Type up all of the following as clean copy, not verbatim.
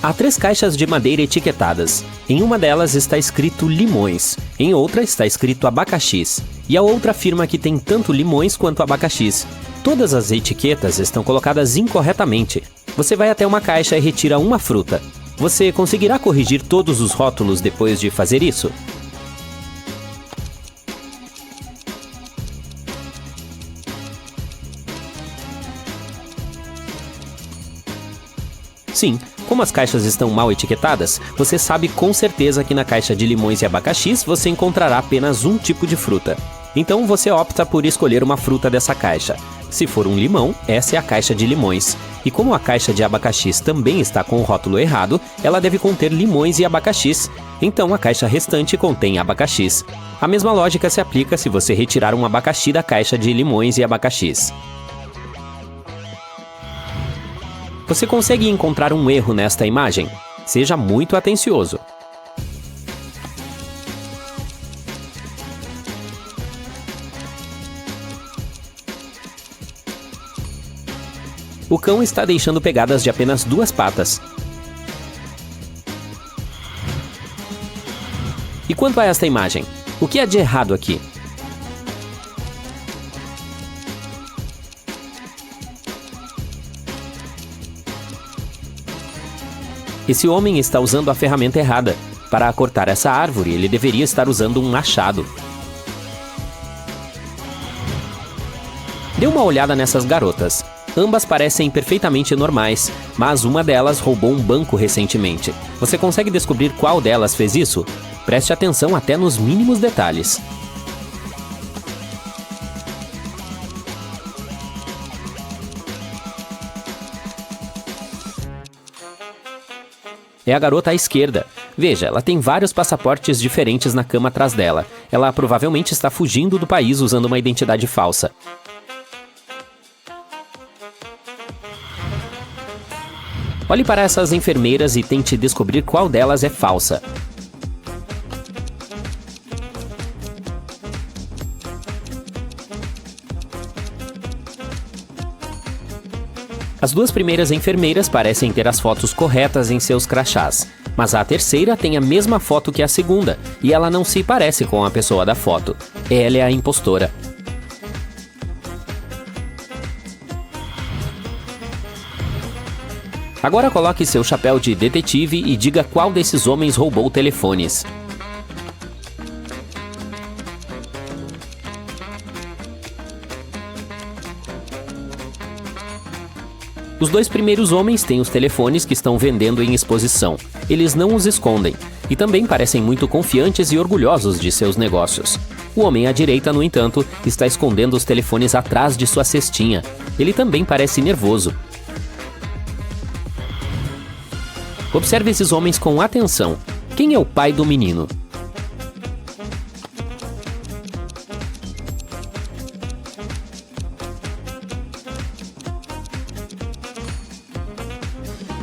Há 3 caixas de madeira etiquetadas. Em uma delas está escrito limões, em outra está escrito abacaxis, e a outra afirma que tem tanto limões quanto abacaxis. Todas as etiquetas estão colocadas incorretamente. Você vai até uma caixa e retira uma fruta. Você conseguirá corrigir todos os rótulos depois de fazer isso? Sim, como as caixas estão mal etiquetadas, você sabe com certeza que na caixa de limões e abacaxis você encontrará apenas um tipo de fruta. Então você opta por escolher uma fruta dessa caixa. Se for um limão, essa é a caixa de limões. E como a caixa de abacaxis também está com o rótulo errado, ela deve conter limões e abacaxis. Então a caixa restante contém abacaxis. A mesma lógica se aplica se você retirar um abacaxi da caixa de limões e abacaxis. Você consegue encontrar um erro nesta imagem? Seja muito atencioso. O cão está deixando pegadas de apenas 2 patas. E quanto a esta imagem? O que há de errado aqui? Esse homem está usando a ferramenta errada. Para cortar essa árvore, ele deveria estar usando um machado. Dê uma olhada nessas garotas. Ambas parecem perfeitamente normais, mas uma delas roubou um banco recentemente. Você consegue descobrir qual delas fez isso? Preste atenção até nos mínimos detalhes. É a garota à esquerda. Veja, ela tem vários passaportes diferentes na cama atrás dela. Ela provavelmente está fugindo do país usando uma identidade falsa. Olhe para essas enfermeiras e tente descobrir qual delas é falsa. As 2 primeiras enfermeiras parecem ter as fotos corretas em seus crachás, mas a terceira tem a mesma foto que a segunda, e ela não se parece com a pessoa da foto. Ela é a impostora. Agora coloque seu chapéu de detetive e diga qual desses homens roubou telefones. Os 2 primeiros homens têm os telefones que estão vendendo em exposição. Eles não os escondem. E também parecem muito confiantes e orgulhosos de seus negócios. O homem à direita, no entanto, está escondendo os telefones atrás de sua cestinha. Ele também parece nervoso. Observe esses homens com atenção. Quem é o pai do menino?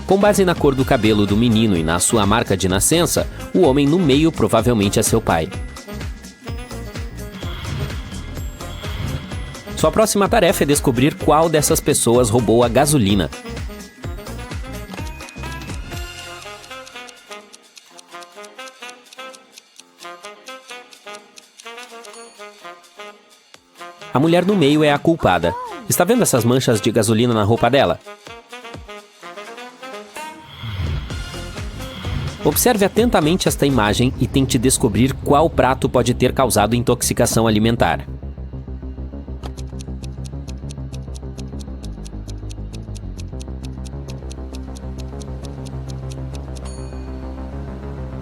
Com base na cor do cabelo do menino e na sua marca de nascença, o homem no meio provavelmente é seu pai. Sua próxima tarefa é descobrir qual dessas pessoas roubou a gasolina. A mulher no meio é a culpada. Está vendo essas manchas de gasolina na roupa dela? Observe atentamente esta imagem e tente descobrir qual prato pode ter causado intoxicação alimentar.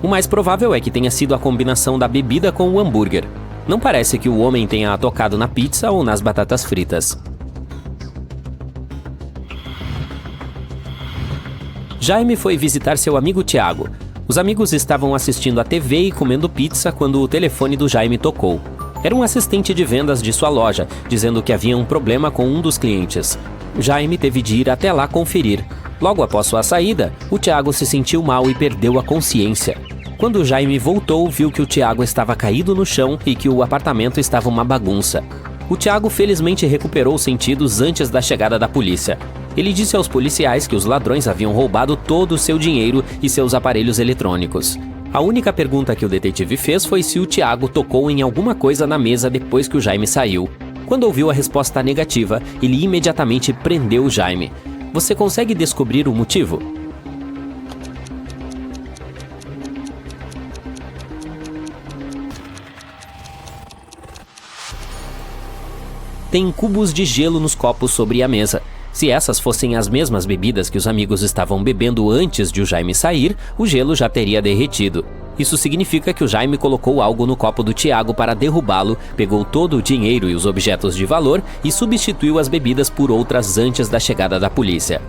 O mais provável é que tenha sido a combinação da bebida com o hambúrguer. Não parece que o homem tenha tocado na pizza ou nas batatas fritas. Jaime foi visitar seu amigo Tiago. Os amigos estavam assistindo à TV e comendo pizza quando o telefone do Jaime tocou. Era um assistente de vendas de sua loja, dizendo que havia um problema com um dos clientes. Jaime teve de ir até lá conferir. Logo após sua saída, o Tiago se sentiu mal e perdeu a consciência. Quando Jaime voltou, viu que o Tiago estava caído no chão e que o apartamento estava uma bagunça. O Tiago felizmente recuperou os sentidos antes da chegada da polícia. Ele disse aos policiais que os ladrões haviam roubado todo o seu dinheiro e seus aparelhos eletrônicos. A única pergunta que o detetive fez foi se o Tiago tocou em alguma coisa na mesa depois que o Jaime saiu. Quando ouviu a resposta negativa, ele imediatamente prendeu o Jaime. Você consegue descobrir o motivo? Tem cubos de gelo nos copos sobre a mesa. Se essas fossem as mesmas bebidas que os amigos estavam bebendo antes de o Jaime sair, o gelo já teria derretido. Isso significa que o Jaime colocou algo no copo do Tiago para derrubá-lo, pegou todo o dinheiro e os objetos de valor e substituiu as bebidas por outras antes da chegada da polícia.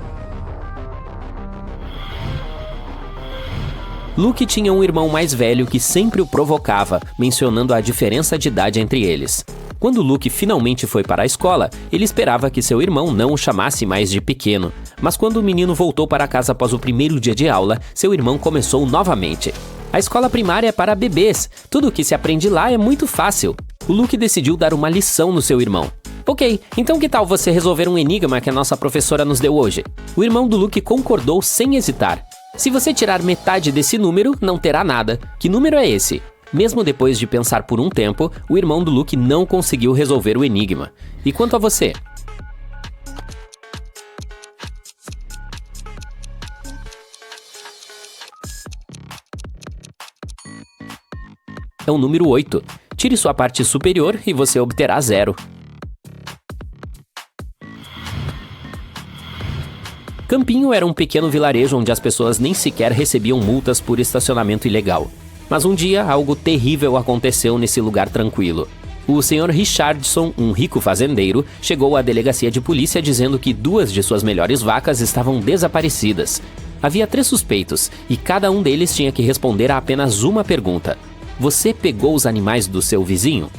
Luke tinha um irmão mais velho que sempre o provocava, mencionando a diferença de idade entre eles. Quando Luke finalmente foi para a escola, ele esperava que seu irmão não o chamasse mais de pequeno. Mas quando o menino voltou para casa após o primeiro dia de aula, seu irmão começou novamente. A escola primária é para bebês. Tudo o que se aprende lá é muito fácil. O Luke decidiu dar uma lição no seu irmão. Ok, então que tal você resolver um enigma que a nossa professora nos deu hoje? O irmão do Luke concordou sem hesitar. Se você tirar metade desse número, não terá nada. Que número é esse? Mesmo depois de pensar por um tempo, o irmão do Luke não conseguiu resolver o enigma. E quanto a você? É o número 8. Tire sua parte superior e você obterá 0. Campinho era um pequeno vilarejo onde as pessoas nem sequer recebiam multas por estacionamento ilegal. Mas um dia, algo terrível aconteceu nesse lugar tranquilo. O Sr. Richardson, um rico fazendeiro, chegou à delegacia de polícia dizendo que 2 de suas melhores vacas estavam desaparecidas. Havia 3 suspeitos, e cada um deles tinha que responder a apenas uma pergunta. Você pegou os animais do seu vizinho?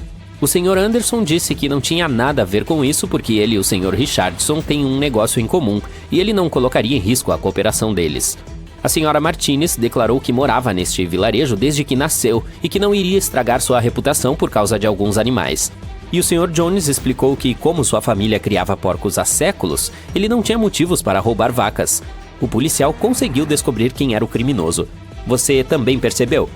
O Sr. Anderson disse que não tinha nada a ver com isso porque ele e o Sr. Richardson têm um negócio em comum, e ele não colocaria em risco a cooperação deles. A Sra. Martinez declarou que morava neste vilarejo desde que nasceu e que não iria estragar sua reputação por causa de alguns animais. E o Sr. Jones explicou que, como sua família criava porcos há séculos, ele não tinha motivos para roubar vacas. O policial conseguiu descobrir quem era o criminoso. Você também percebeu?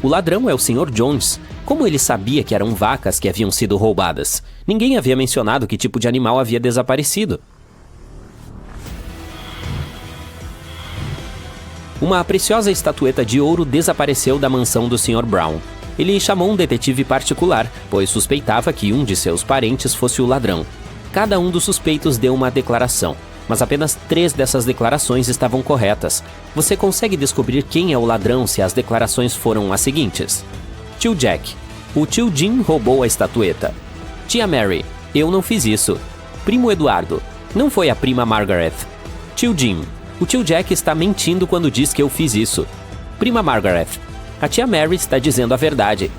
O ladrão é o Sr. Jones. Como ele sabia que eram vacas que haviam sido roubadas? Ninguém havia mencionado que tipo de animal havia desaparecido. Uma preciosa estatueta de ouro desapareceu da mansão do Sr. Brown. Ele chamou um detetive particular, pois suspeitava que um de seus parentes fosse o ladrão. Cada um dos suspeitos deu uma declaração, mas apenas 3 dessas declarações estavam corretas. Você consegue descobrir quem é o ladrão se as declarações foram as seguintes? Tio Jack: o tio Jim roubou a estatueta. Tia Mary: eu não fiz isso. Primo Eduardo: não foi a prima Margaret. Tio Jim: o tio Jack está mentindo quando diz que eu fiz isso. Prima Margaret: a tia Mary está dizendo a verdade.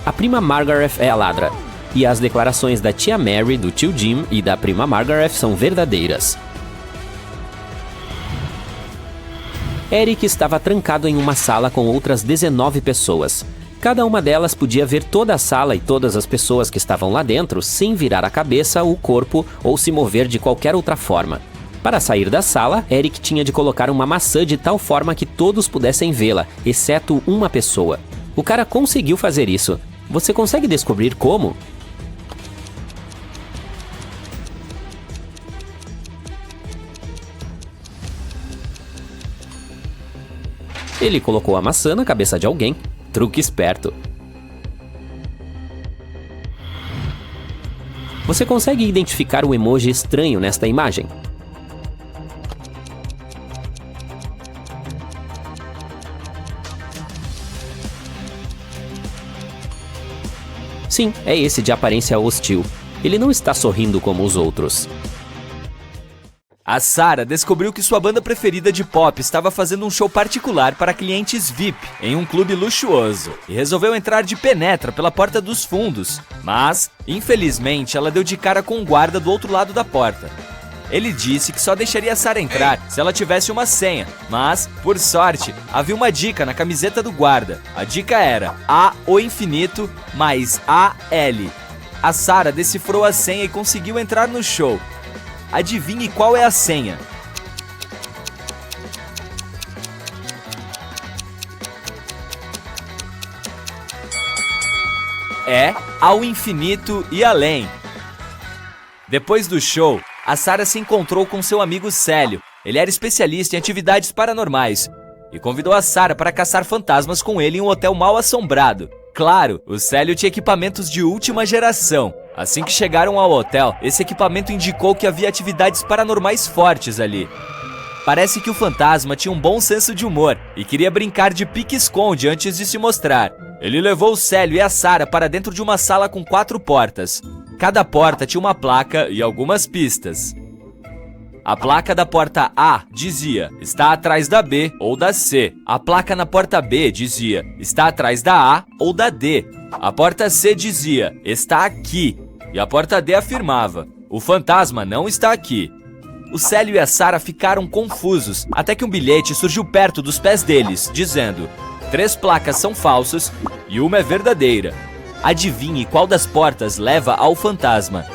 A prima Margaret é a ladra. E as declarações da tia Mary, do tio Jim e da prima Margaret são verdadeiras. Eric estava trancado em uma sala com outras 19 pessoas. Cada uma delas podia ver toda a sala e todas as pessoas que estavam lá dentro sem virar a cabeça, o corpo ou se mover de qualquer outra forma. Para sair da sala, Eric tinha de colocar uma maçã de tal forma que todos pudessem vê-la, exceto uma pessoa. O cara conseguiu fazer isso. Você consegue descobrir como? Ele colocou a maçã na cabeça de alguém. Truque esperto. Você consegue identificar o emoji estranho nesta imagem? Sim, é esse de aparência hostil. Ele não está sorrindo como os outros. A Sarah descobriu que sua banda preferida de pop estava fazendo um show particular para clientes VIP em um clube luxuoso e resolveu entrar de penetra pela porta dos fundos, mas, infelizmente, ela deu de cara com um guarda do outro lado da porta. Ele disse que só deixaria a Sarah entrar se ela tivesse uma senha, mas, por sorte, havia uma dica na camiseta do guarda. A dica era A o infinito mais AL. A Sarah decifrou a senha e conseguiu entrar no show. Adivinhe qual é a senha? É ao infinito e além. Depois do show, a Sarah se encontrou com seu amigo Célio. Ele era especialista em atividades paranormais e convidou a Sarah para caçar fantasmas com ele em um hotel mal assombrado. Claro, o Célio tinha equipamentos de última geração. Assim que chegaram ao hotel, esse equipamento indicou que havia atividades paranormais fortes ali. Parece que o fantasma tinha um bom senso de humor e queria brincar de pique-esconde antes de se mostrar. Ele levou o Célio e a Sarah para dentro de uma sala com 4 portas. Cada porta tinha uma placa e algumas pistas. A placa da porta A dizia, está atrás da B ou da C. A placa na porta B dizia, está atrás da A ou da D. A porta C dizia, está aqui. E a porta D afirmava, o fantasma não está aqui. O Célio e a Sarah ficaram confusos, até que um bilhete surgiu perto dos pés deles, dizendo, 3 placas são falsas e uma é verdadeira. Adivinhe qual das portas leva ao fantasma.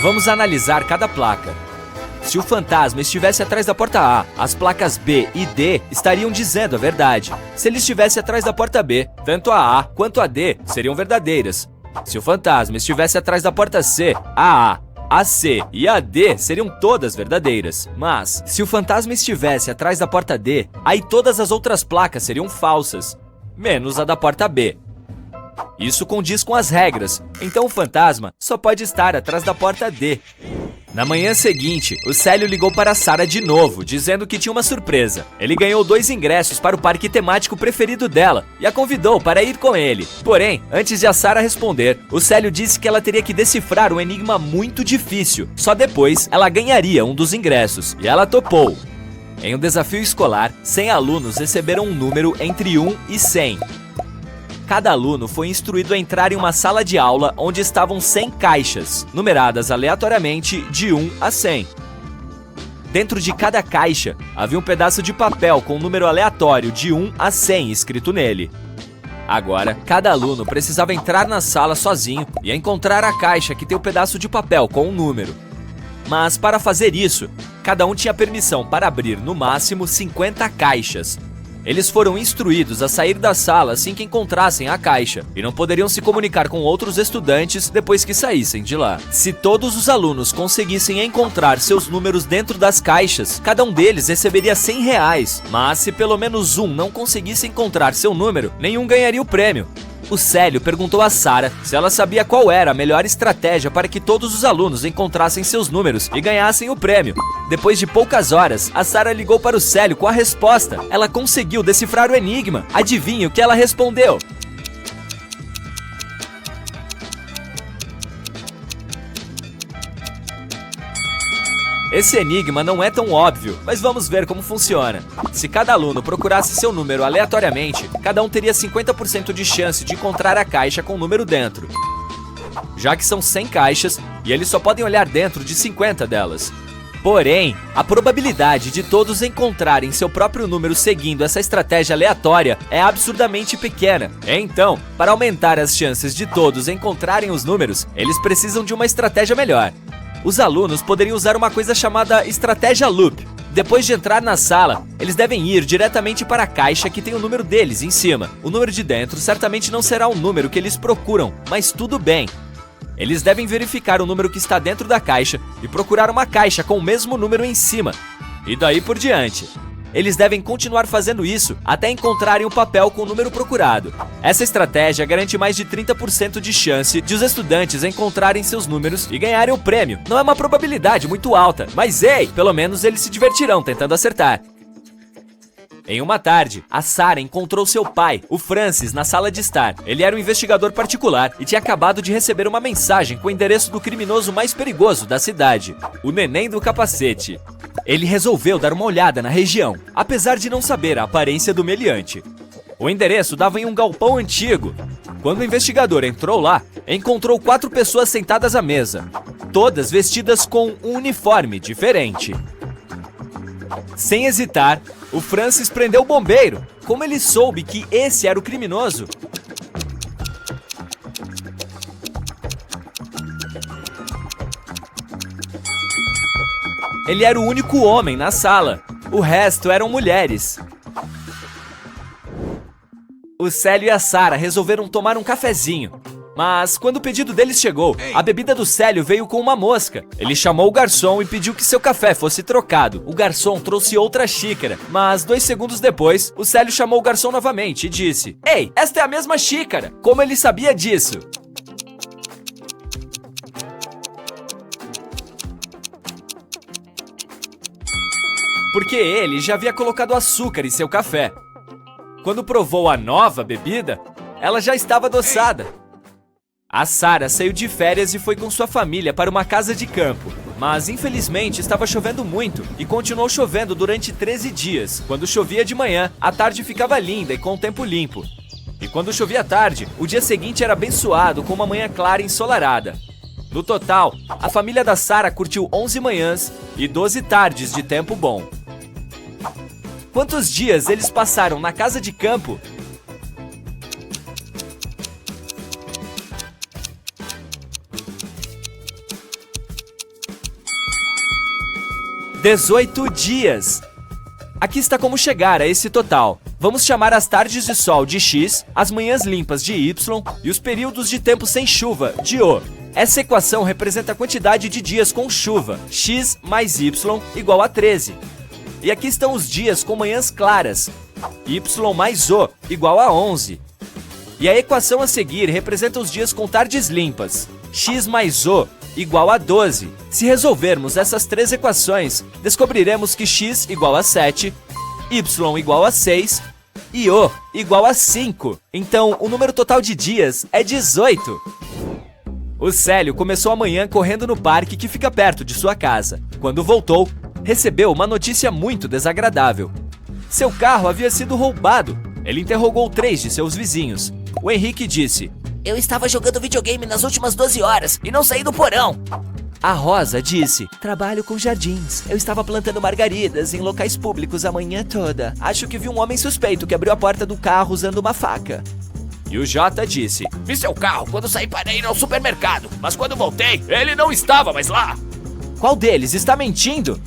Vamos analisar cada placa. Se o fantasma estivesse atrás da porta A, as placas B e D estariam dizendo a verdade. Se ele estivesse atrás da porta B, tanto a A quanto a D seriam verdadeiras. Se o fantasma estivesse atrás da porta C, a C e a D seriam todas verdadeiras. Mas, se o fantasma estivesse atrás da porta D, aí todas as outras placas seriam falsas, menos a da porta B. Isso condiz com as regras, então o fantasma só pode estar atrás da porta D. Na manhã seguinte, o Célio ligou para a Sarah de novo, dizendo que tinha uma surpresa. Ele ganhou 2 ingressos para o parque temático preferido dela e a convidou para ir com ele. Porém, antes de a Sarah responder, o Célio disse que ela teria que decifrar um enigma muito difícil. Só depois ela ganharia um dos ingressos, e ela topou. Em um desafio escolar, 100 alunos receberam um número entre 1 e 100. Cada aluno foi instruído a entrar em uma sala de aula onde estavam 100 caixas, numeradas aleatoriamente de 1 a 100. Dentro de cada caixa, havia um pedaço de papel com um número aleatório de 1 a 100 escrito nele. Agora, cada aluno precisava entrar na sala sozinho e encontrar a caixa que tem o pedaço de papel com um número. Mas para fazer isso, cada um tinha permissão para abrir no máximo 50 caixas. Eles foram instruídos a sair da sala assim que encontrassem a caixa e não poderiam se comunicar com outros estudantes depois que saíssem de lá. Se todos os alunos conseguissem encontrar seus números dentro das caixas, cada um deles receberia R$100, mas se pelo menos um não conseguisse encontrar seu número, nenhum ganharia o prêmio. O Célio perguntou a Sarah se ela sabia qual era a melhor estratégia para que todos os alunos encontrassem seus números e ganhassem o prêmio. Depois de poucas horas, a Sarah ligou para o Célio com a resposta. Ela conseguiu decifrar o enigma. Adivinhe o que ela respondeu? Esse enigma não é tão óbvio, mas vamos ver como funciona. Se cada aluno procurasse seu número aleatoriamente, cada um teria 50% de chance de encontrar a caixa com o número dentro. Já que são 100 caixas, e eles só podem olhar dentro de 50 delas. Porém, a probabilidade de todos encontrarem seu próprio número seguindo essa estratégia aleatória é absurdamente pequena. Então, para aumentar as chances de todos encontrarem os números, eles precisam de uma estratégia melhor. Os alunos poderiam usar uma coisa chamada estratégia loop. Depois de entrar na sala, eles devem ir diretamente para a caixa que tem o número deles em cima. O número de dentro certamente não será o número que eles procuram, mas tudo bem. Eles devem verificar o número que está dentro da caixa e procurar uma caixa com o mesmo número em cima. E daí por diante. Eles devem continuar fazendo isso até encontrarem o papel com o número procurado. Essa estratégia garante mais de 30% de chance de os estudantes encontrarem seus números e ganharem o prêmio. Não é uma probabilidade muito alta, mas ei, pelo menos eles se divertirão tentando acertar. Em uma tarde, a Sarah encontrou seu pai, o Francis, na sala de estar. Ele era um investigador particular e tinha acabado de receber uma mensagem com o endereço do criminoso mais perigoso da cidade, o Neném do Capacete. Ele resolveu dar uma olhada na região, apesar de não saber a aparência do meliante. O endereço dava em um galpão antigo. Quando o investigador entrou lá, encontrou 4 pessoas sentadas à mesa, todas vestidas com um uniforme diferente. Sem hesitar, o Francis prendeu o bombeiro. Como ele soube que esse era o criminoso? Ele era o único homem na sala. O resto eram mulheres. O Célio e a Sarah resolveram tomar um cafezinho. Mas quando o pedido deles chegou, a bebida do Célio veio com uma mosca. Ele chamou o garçom e pediu que seu café fosse trocado. O garçom trouxe outra xícara, mas 2 segundos depois, o Célio chamou o garçom novamente e disse: "Ei, esta é a mesma xícara!" Como ele sabia disso? Porque ele já havia colocado açúcar em seu café. Quando provou a nova bebida, ela já estava adoçada. A Sarah saiu de férias e foi com sua família para uma casa de campo. Mas infelizmente estava chovendo muito e continuou chovendo durante 13 dias. Quando chovia de manhã, a tarde ficava linda e com o tempo limpo. E quando chovia à tarde, o dia seguinte era abençoado com uma manhã clara e ensolarada. No total, a família da Sarah curtiu 11 manhãs e 12 tardes de tempo bom. Quantos dias eles passaram na casa de campo? "18 dias. Aqui está como chegar a esse total. Vamos chamar as tardes de sol de X, as manhãs limpas de Y e os períodos de tempo sem chuva de O. Essa equação representa a quantidade de dias com chuva, X mais Y igual a 13. E aqui estão os dias com manhãs claras, Y mais O igual a 11. E a equação a seguir representa os dias com tardes limpas, X mais O igual a 12. Se resolvermos essas 3 equações, descobriremos que X igual a 7, Y igual a 6 e O igual a 5. Então, o número total de dias é 18. O Célio começou a manhã correndo no parque que fica perto de sua casa. Quando voltou, recebeu uma notícia muito desagradável. Seu carro havia sido roubado. Ele interrogou 3 de seus vizinhos. O Henrique disse: "Eu estava jogando videogame nas últimas 12 horas e não saí do porão." A Rosa disse: "Trabalho com jardins. Eu estava plantando margaridas em locais públicos a manhã toda. Acho que vi um homem suspeito que abriu a porta do carro usando uma faca." E o Jota disse: "Vi seu carro quando saí para ir ao supermercado, mas quando voltei, ele não estava mais lá." Qual deles está mentindo?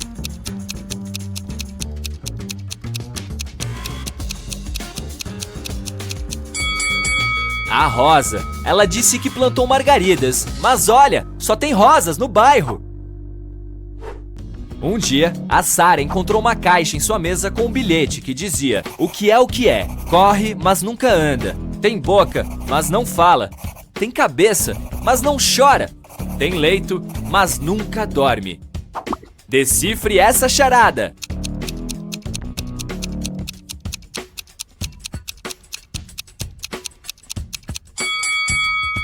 A Rosa. Ela disse que plantou margaridas, mas olha, só tem rosas no bairro. Um dia, a Sarah encontrou uma caixa em sua mesa com um bilhete que dizia: "O que é o que é? Corre, mas nunca anda. Tem boca, mas não fala. Tem cabeça, mas não chora. Tem leito, mas nunca dorme. Decifre essa charada."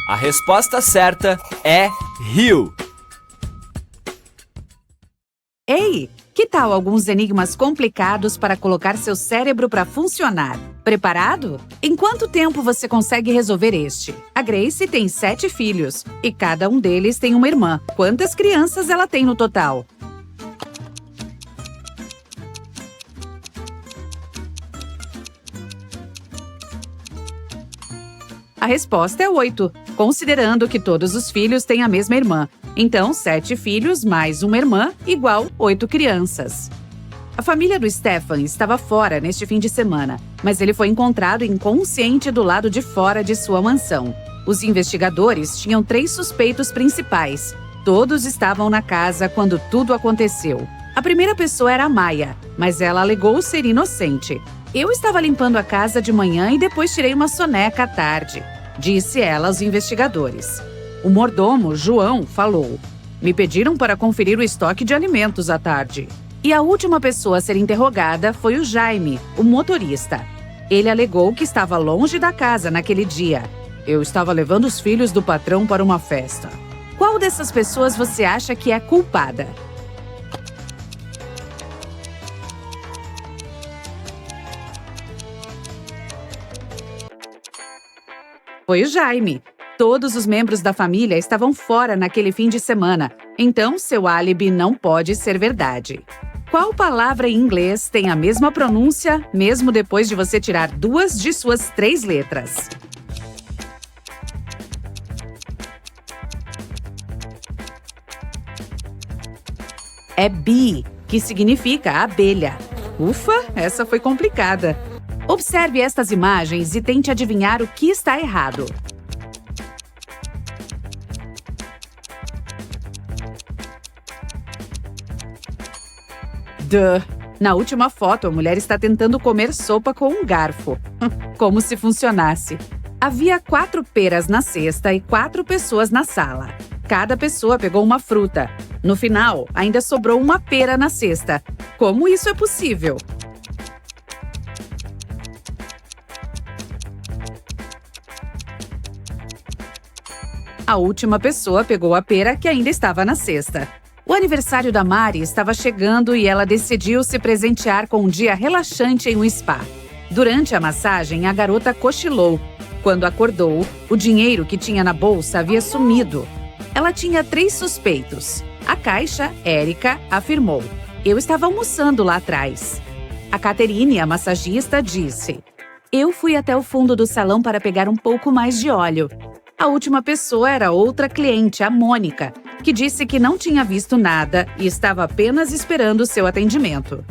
A resposta certa é rio. Ei, que tal alguns enigmas complicados para colocar seu cérebro para funcionar? Preparado? Em quanto tempo você consegue resolver este? A Grace tem 7 filhos e cada um deles tem uma irmã. Quantas crianças ela tem no total? A resposta é 8, considerando que todos os filhos têm a mesma irmã. Então, 7 filhos mais uma irmã igual 8 crianças. A família do Stefan estava fora neste fim de semana, mas ele foi encontrado inconsciente do lado de fora de sua mansão. Os investigadores tinham 3 suspeitos principais. Todos estavam na casa quando tudo aconteceu. A primeira pessoa era a Maia, mas ela alegou ser inocente. "Eu estava limpando a casa de manhã e depois tirei uma soneca à tarde", disse ela aos investigadores. O mordomo, João, falou: "Me pediram para conferir o estoque de alimentos à tarde." E a última pessoa a ser interrogada foi o Jaime, o motorista. Ele alegou que estava longe da casa naquele dia. Eu estava levando os filhos do patrão para uma festa. Qual dessas pessoas você acha que é culpada? Foi o Jaime. Todos os membros da família estavam fora naquele fim de semana, então seu álibi não pode ser verdade. Qual palavra em inglês tem a mesma pronúncia, mesmo depois de você tirar 2 de suas 3 letras? É bee, que significa abelha. Ufa, essa foi complicada. Observe estas imagens e tente adivinhar o que está errado. Na última foto, a mulher está tentando comer sopa com um garfo. Como se funcionasse. Havia 4 peras na cesta e 4 pessoas na sala. Cada pessoa pegou uma fruta. No final, ainda sobrou uma pera na cesta. Como isso é possível? A última pessoa pegou a pera que ainda estava na cesta. O aniversário da Mari estava chegando e ela decidiu se presentear com um dia relaxante em um spa. Durante a massagem, a garota cochilou. Quando acordou, o dinheiro que tinha na bolsa havia sumido. Ela tinha 3 suspeitos. A caixa, Érica, afirmou: "Eu estava almoçando lá atrás." A Caterine, a massagista, disse: "Eu fui até o fundo do salão para pegar um pouco mais de óleo." A última pessoa era outra cliente, a Mônica, que disse que não tinha visto nada e estava apenas esperando seu atendimento.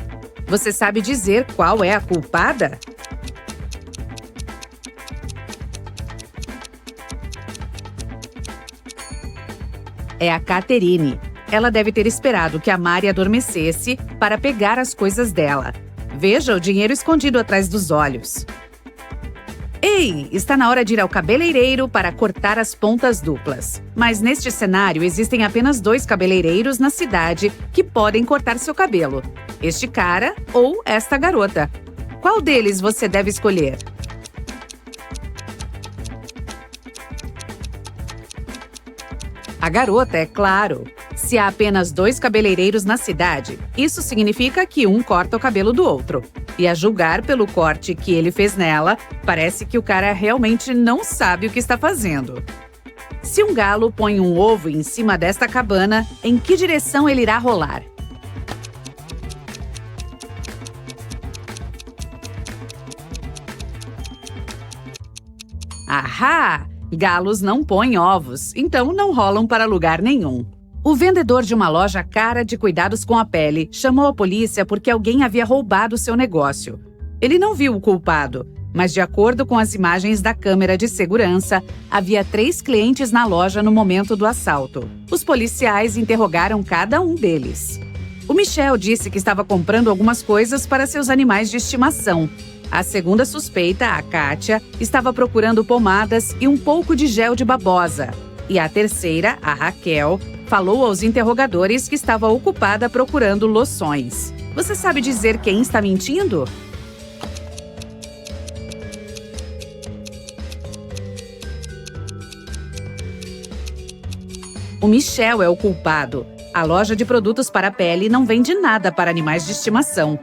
Você sabe dizer qual é a culpada? É a Caterine. Ela deve ter esperado que a Mari adormecesse para pegar as coisas dela. Veja o dinheiro escondido atrás dos olhos. Ei, está na hora de ir ao cabeleireiro para cortar as pontas duplas. Mas neste cenário existem apenas 2 cabeleireiros na cidade que podem cortar seu cabelo. Este cara ou esta garota. Qual deles você deve escolher? A garota, é claro. Se há apenas 2 cabeleireiros na cidade, isso significa que um corta o cabelo do outro. E a julgar pelo corte que ele fez nela, parece que o cara realmente não sabe o que está fazendo. Se um galo põe um ovo em cima desta cabana, em que direção ele irá rolar? Ahá! Galos não põem ovos, então não rolam para lugar nenhum. O vendedor de uma loja cara de cuidados com a pele chamou a polícia porque alguém havia roubado seu negócio. Ele não viu o culpado, mas de acordo com as imagens da câmera de segurança, havia 3 clientes na loja no momento do assalto. Os policiais interrogaram cada um deles. O Michel disse que estava comprando algumas coisas para seus animais de estimação. A segunda suspeita, a Kátia, estava procurando pomadas e um pouco de gel de babosa. E a terceira, a Raquel, falou aos interrogadores que estava ocupada procurando loções. Você sabe dizer quem está mentindo? O Michel é o culpado. A loja de produtos para a pele não vende nada para animais de estimação.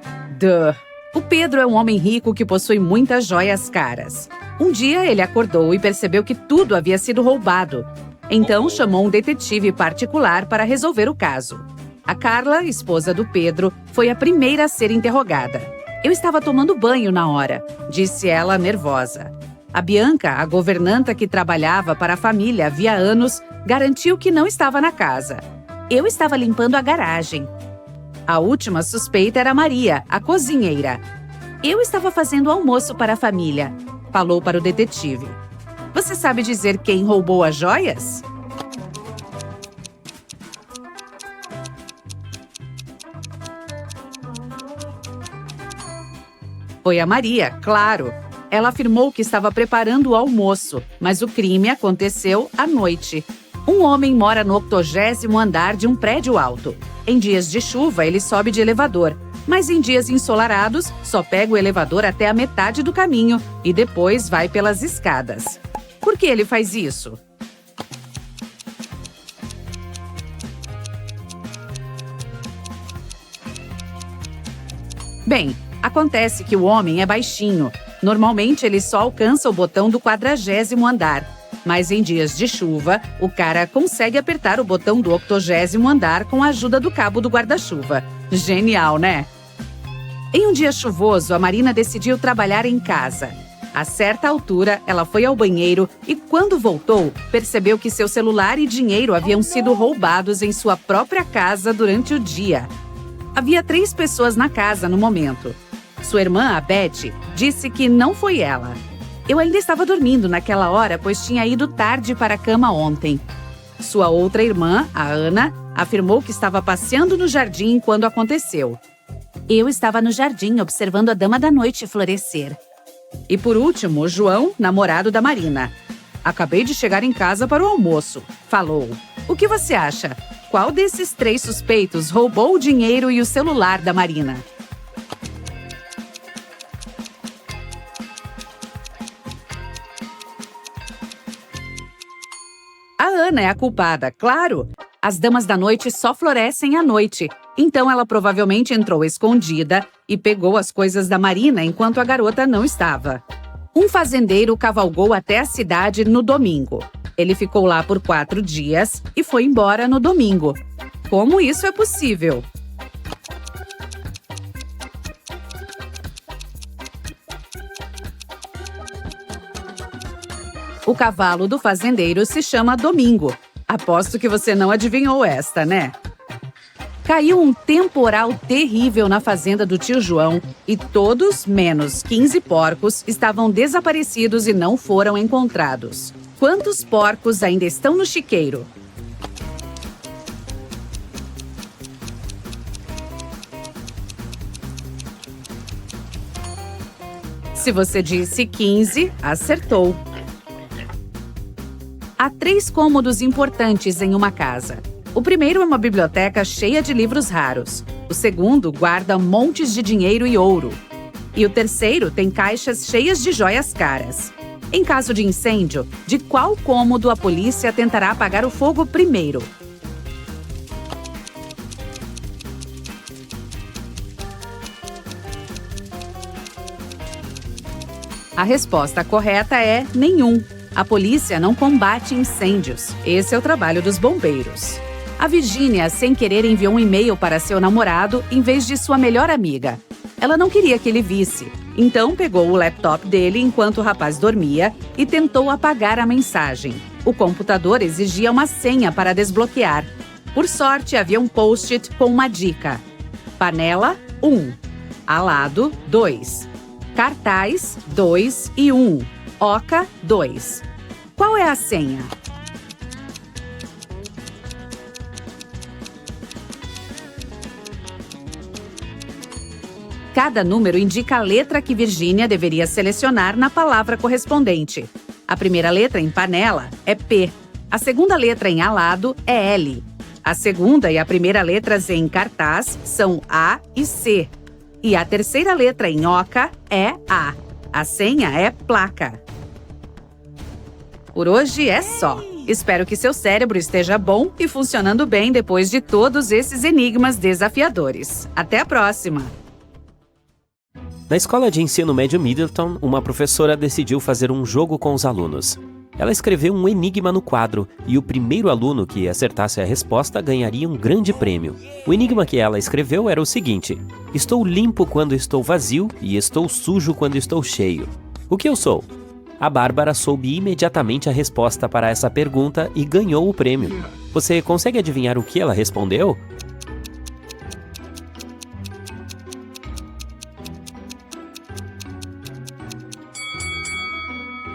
O Pedro é um homem rico que possui muitas joias caras. Um dia ele acordou e percebeu que tudo havia sido roubado. Então chamou um detetive particular para resolver o caso. A Carla, esposa do Pedro, foi a primeira a ser interrogada. "Eu estava tomando banho na hora", disse ela nervosa. A Bianca, a governanta que trabalhava para a família havia anos, garantiu que não estava na casa. "Eu estava limpando a garagem." A última suspeita era Maria, a cozinheira. "Eu estava fazendo almoço para a família", falou para o detetive. Você sabe dizer quem roubou as joias? Foi a Maria, claro. Ela afirmou que estava preparando o almoço, mas o crime aconteceu à noite. Um homem mora no 80º andar de um prédio alto. Em dias de chuva, ele sobe de elevador, mas em dias ensolarados, só pega o elevador até a metade do caminho e depois vai pelas escadas. Por que ele faz isso? Bem, acontece que o homem é baixinho. Normalmente, ele só alcança o botão do 40º andar. Mas em dias de chuva, o cara consegue apertar o botão do 80º andar com a ajuda do cabo do guarda-chuva. Genial, né? Em um dia chuvoso, a Marina decidiu trabalhar em casa. A certa altura, ela foi ao banheiro e, quando voltou, percebeu que seu celular e dinheiro haviam sido roubados em sua própria casa durante o dia. Havia 3 pessoas na casa no momento. Sua irmã, a Betty, disse que não foi ela. Eu ainda estava dormindo naquela hora, pois tinha ido tarde para a cama ontem. Sua outra irmã, a Ana, afirmou que estava passeando no jardim quando aconteceu. Eu estava no jardim observando a dama da noite florescer. E por último, o João, namorado da Marina. Acabei de chegar em casa para o almoço, falou. O que você acha? Qual desses 3 suspeitos roubou o dinheiro e o celular da Marina? A Ana é a culpada, claro. As damas da noite só florescem à noite. Então ela provavelmente entrou escondida e pegou as coisas da Marina enquanto a garota não estava. Um fazendeiro cavalgou até a cidade no domingo. Ele ficou lá por 4 dias e foi embora no domingo. Como isso é possível? O cavalo do fazendeiro se chama Domingo. Aposto que você não adivinhou esta, né? Caiu um temporal terrível na fazenda do tio João e todos, menos 15 porcos, estavam desaparecidos e não foram encontrados. Quantos porcos ainda estão no chiqueiro? Se você disse 15, acertou. Há 3 cômodos importantes em uma casa. O primeiro é uma biblioteca cheia de livros raros. O segundo guarda montes de dinheiro e ouro. E o terceiro tem caixas cheias de joias caras. Em caso de incêndio, de qual cômodo a polícia tentará apagar o fogo primeiro? A resposta correta é nenhum. A polícia não combate incêndios. Esse é o trabalho dos bombeiros. A Virgínia, sem querer, enviou um e-mail para seu namorado em vez de sua melhor amiga. Ela não queria que ele visse, então pegou o laptop dele enquanto o rapaz dormia e tentou apagar a mensagem. O computador exigia uma senha para desbloquear. Por sorte, havia um post-it com uma dica. Panela 1, alado 2, cartaz 2 e 1, oca 2. Qual é a senha? Cada número indica a letra que Virgínia deveria selecionar na palavra correspondente. A primeira letra em panela é P. A segunda letra em alado é L. A segunda e a primeira letras em cartaz são A e C. E a terceira letra em oca é A. A senha é placa. Por hoje é só. Espero que seu cérebro esteja bom e funcionando bem depois de todos esses enigmas desafiadores. Até a próxima! Na escola de ensino médio Middleton, uma professora decidiu fazer um jogo com os alunos. Ela escreveu um enigma no quadro e o primeiro aluno que acertasse a resposta ganharia um grande prêmio. O enigma que ela escreveu era o seguinte: estou limpo quando estou vazio e estou sujo quando estou cheio. O que eu sou? A Bárbara soube imediatamente a resposta para essa pergunta e ganhou o prêmio. Você consegue adivinhar o que ela respondeu?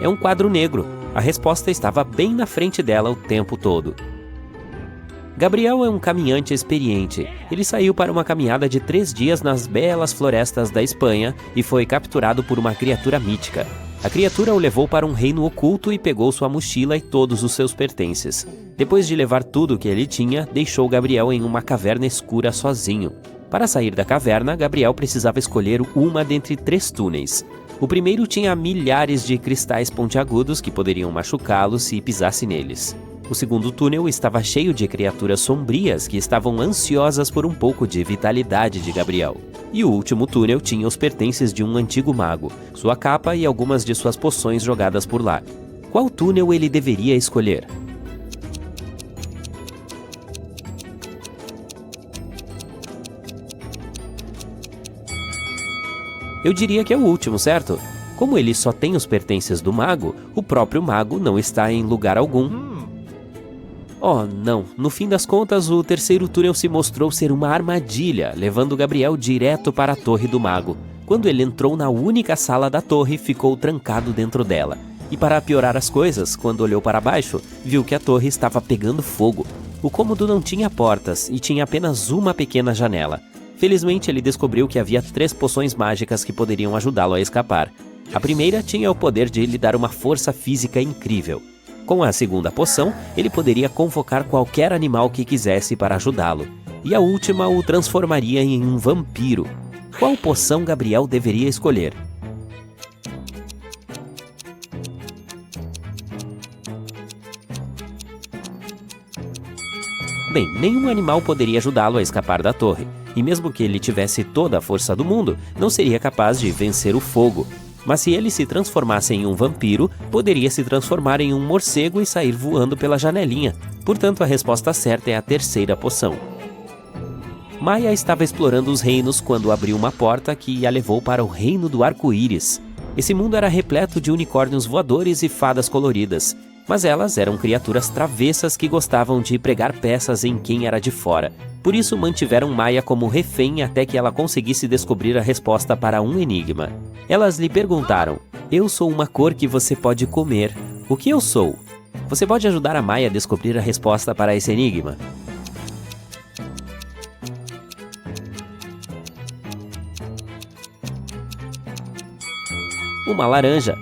É um quadro negro. A resposta estava bem na frente dela o tempo todo. Gabriel é um caminhante experiente. Ele saiu para uma caminhada de 3 dias nas belas florestas da Espanha e foi capturado por uma criatura mítica. A criatura o levou para um reino oculto e pegou sua mochila e todos os seus pertences. Depois de levar tudo o que ele tinha, deixou Gabriel em uma caverna escura sozinho. Para sair da caverna, Gabriel precisava escolher uma dentre 3 túneis. O primeiro tinha milhares de cristais pontiagudos que poderiam machucá-lo se pisasse neles. O segundo túnel estava cheio de criaturas sombrias que estavam ansiosas por um pouco de vitalidade de Gabriel. E o último túnel tinha os pertences de um antigo mago, sua capa e algumas de suas poções jogadas por lá. Qual túnel ele deveria escolher? Eu diria que é o último, certo? Como ele só tem os pertences do mago, o próprio mago não está em lugar algum. Oh, não. No fim das contas, o terceiro túnel se mostrou ser uma armadilha, levando Gabriel direto para a Torre do Mago. Quando ele entrou na única sala da torre, ficou trancado dentro dela. E para piorar as coisas, quando olhou para baixo, viu que a torre estava pegando fogo. O cômodo não tinha portas e tinha apenas uma pequena janela. Felizmente, ele descobriu que havia 3 poções mágicas que poderiam ajudá-lo a escapar. A primeira tinha o poder de lhe dar uma força física incrível. Com a segunda poção, ele poderia convocar qualquer animal que quisesse para ajudá-lo. E a última o transformaria em um vampiro. Qual poção Gabriel deveria escolher? Bem, nenhum animal poderia ajudá-lo a escapar da torre. E mesmo que ele tivesse toda a força do mundo, não seria capaz de vencer o fogo. Mas se ele se transformasse em um vampiro, poderia se transformar em um morcego e sair voando pela janelinha. Portanto, a resposta certa é a terceira poção. Maia estava explorando os reinos quando abriu uma porta que a levou para o reino do arco-íris. Esse mundo era repleto de unicórnios voadores e fadas coloridas, mas elas eram criaturas travessas que gostavam de pregar peças em quem era de fora. Por isso mantiveram Maia como refém até que ela conseguisse descobrir a resposta para um enigma. Elas lhe perguntaram: "Eu sou uma cor que você pode comer. O que eu sou?" Você pode ajudar a Maia a descobrir a resposta para esse enigma? Uma laranja.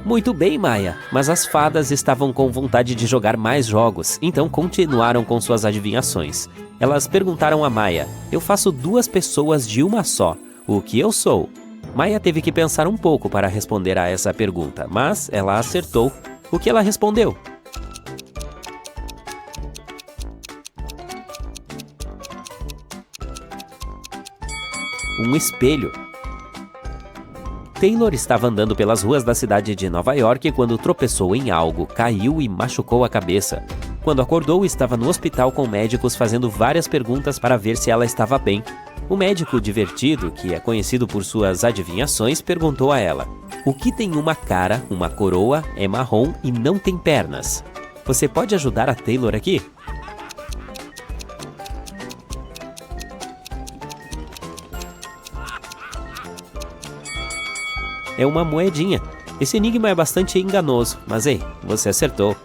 Muito bem, Maia, mas as fadas estavam com vontade de jogar mais jogos, então continuaram com suas adivinhações. Elas perguntaram a Maia: "Eu faço 2 pessoas de uma só. O que eu sou?" Maia teve que pensar um pouco para responder a essa pergunta, mas ela acertou. O que ela respondeu? Um espelho. Taylor estava andando pelas ruas da cidade de Nova York quando tropeçou em algo, caiu e machucou a cabeça. Quando acordou, estava no hospital com médicos fazendo várias perguntas para ver se ela estava bem. O médico divertido, que é conhecido por suas adivinhações, perguntou a ela: "O que tem uma cara, uma coroa, é marrom e não tem pernas? Você pode ajudar a Taylor aqui?" É uma moedinha. Esse enigma é bastante enganoso, mas ei, você acertou.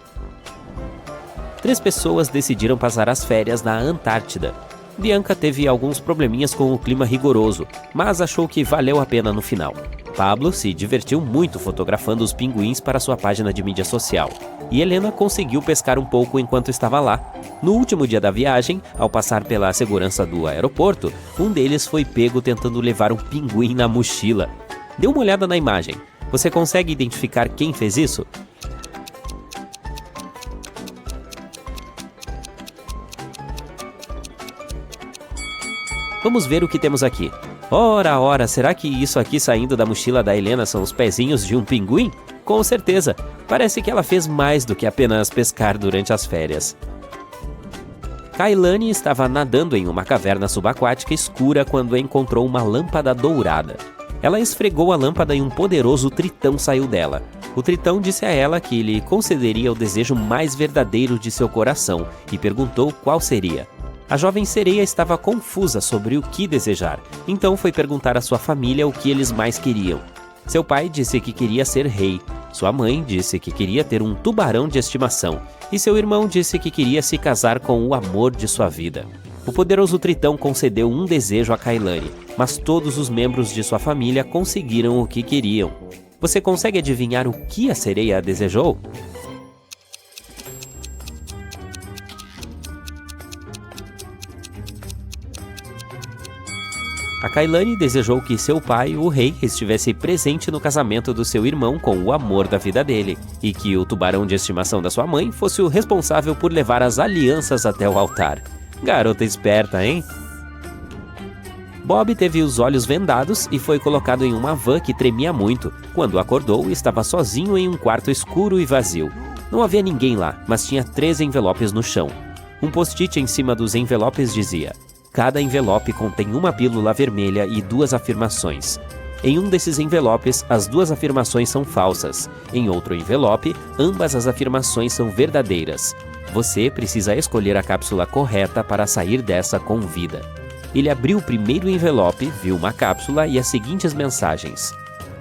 3 pessoas decidiram passar as férias na Antártida. Bianca teve alguns probleminhas com o clima rigoroso, mas achou que valeu a pena no final. Pablo se divertiu muito fotografando os pinguins para sua página de mídia social. E Helena conseguiu pescar um pouco enquanto estava lá. No último dia da viagem, ao passar pela segurança do aeroporto, um deles foi pego tentando levar um pinguim na mochila. Dê uma olhada na imagem. Você consegue identificar quem fez isso? Vamos ver o que temos aqui. Ora, será que isso aqui saindo da mochila da Helena são os pezinhos de um pinguim? Com certeza. Parece que ela fez mais do que apenas pescar durante as férias. Kailane estava nadando em uma caverna subaquática escura quando encontrou uma lâmpada dourada. Ela esfregou a lâmpada e um poderoso tritão saiu dela. O tritão disse a ela que lhe concederia o desejo mais verdadeiro de seu coração e perguntou qual seria. A jovem sereia estava confusa sobre o que desejar, então foi perguntar à sua família o que eles mais queriam. Seu pai disse que queria ser rei, sua mãe disse que queria ter um tubarão de estimação e seu irmão disse que queria se casar com o amor de sua vida. O poderoso tritão concedeu um desejo a Kailane, mas todos os membros de sua família conseguiram o que queriam. Você consegue adivinhar o que a sereia desejou? A Kailane desejou que seu pai, o rei, estivesse presente no casamento do seu irmão com o amor da vida dele, e que o tubarão de estimação da sua mãe fosse o responsável por levar as alianças até o altar. Garota esperta, hein? Bob teve os olhos vendados e foi colocado em uma van que tremia muito. Quando acordou, estava sozinho em um quarto escuro e vazio. Não havia ninguém lá, mas tinha 3 envelopes no chão. Um post-it em cima dos envelopes dizia: cada envelope contém uma pílula vermelha e 2 afirmações. Em um desses envelopes, as 2 afirmações são falsas. Em outro envelope, ambas as afirmações são verdadeiras. Você precisa escolher a cápsula correta para sair dessa com vida. Ele abriu o primeiro envelope, viu uma cápsula e as seguintes mensagens: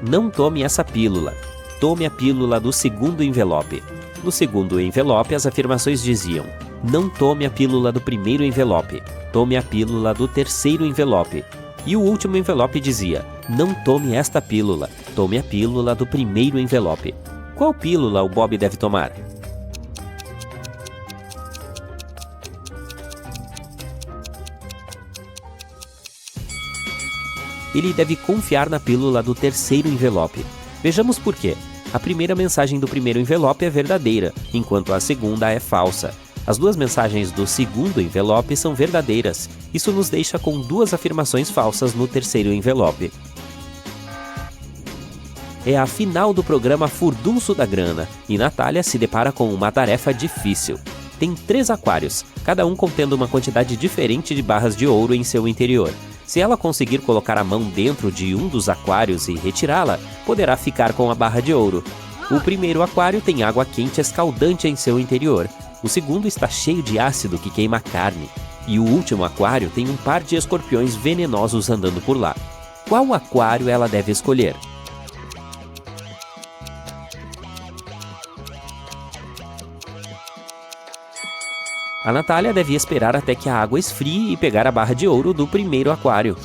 não tome essa pílula. Tome a pílula do segundo envelope. No segundo envelope, as afirmações diziam: não tome a pílula do primeiro envelope. Tome a pílula do terceiro envelope. E o último envelope dizia: não tome esta pílula. Tome a pílula do primeiro envelope. Qual pílula o Bob deve tomar? Ele deve confiar na pílula do terceiro envelope. Vejamos por quê. A primeira mensagem do primeiro envelope é verdadeira, enquanto a segunda é falsa. As 2 mensagens do segundo envelope são verdadeiras. Isso nos deixa com 2 afirmações falsas no terceiro envelope. É a final do programa Furdunço da Grana, e Natália se depara com uma tarefa difícil. Tem 3 aquários, cada um contendo uma quantidade diferente de barras de ouro em seu interior. Se ela conseguir colocar a mão dentro de um dos aquários e retirá-la, poderá ficar com a barra de ouro. O primeiro aquário tem água quente escaldante em seu interior. O segundo está cheio de ácido que queima a carne. E o último aquário tem um par de escorpiões venenosos andando por lá. Qual aquário ela deve escolher? A Natália deve esperar até que a água esfrie e pegar a barra de ouro do primeiro aquário.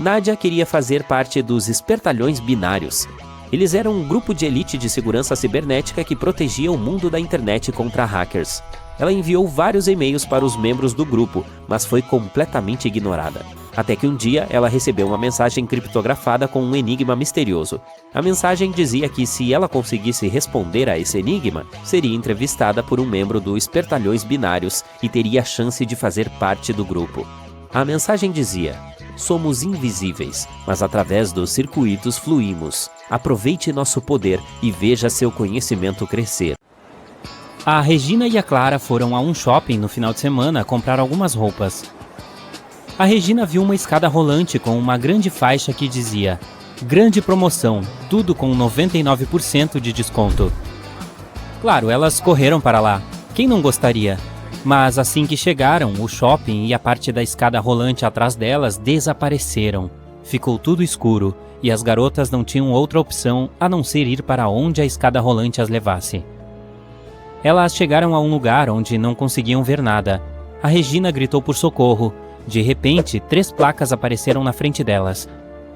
Nádia queria fazer parte dos Espertalhões Binários. Eles eram um grupo de elite de segurança cibernética que protegia o mundo da internet contra hackers. Ela enviou vários e-mails para os membros do grupo, mas foi completamente ignorada. Até que um dia ela recebeu uma mensagem criptografada com um enigma misterioso. A mensagem dizia que se ela conseguisse responder a esse enigma, seria entrevistada por um membro do Espertalhões Binários e teria a chance de fazer parte do grupo. A mensagem dizia: somos invisíveis, mas através dos circuitos fluímos. Aproveite nosso poder e veja seu conhecimento crescer. A Regina e a Clara foram a um shopping no final de semana comprar algumas roupas. A Regina viu uma escada rolante com uma grande faixa que dizia: grande promoção, tudo com 99% de desconto. Claro, elas correram para lá. Quem não gostaria? Mas assim que chegaram, o shopping e a parte da escada rolante atrás delas desapareceram. Ficou tudo escuro e as garotas não tinham outra opção a não ser ir para onde a escada rolante as levasse. Elas chegaram a um lugar onde não conseguiam ver nada. A Regina gritou por socorro. De repente, 3 placas apareceram na frente delas.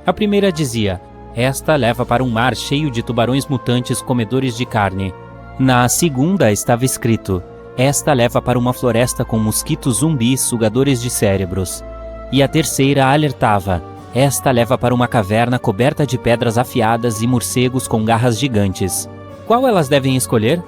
A primeira dizia: esta leva para um mar cheio de tubarões mutantes comedores de carne. Na segunda estava escrito: esta leva para uma floresta com mosquitos zumbis sugadores de cérebros. E a terceira alertava: esta leva para uma caverna coberta de pedras afiadas e morcegos com garras gigantes. Qual elas devem escolher?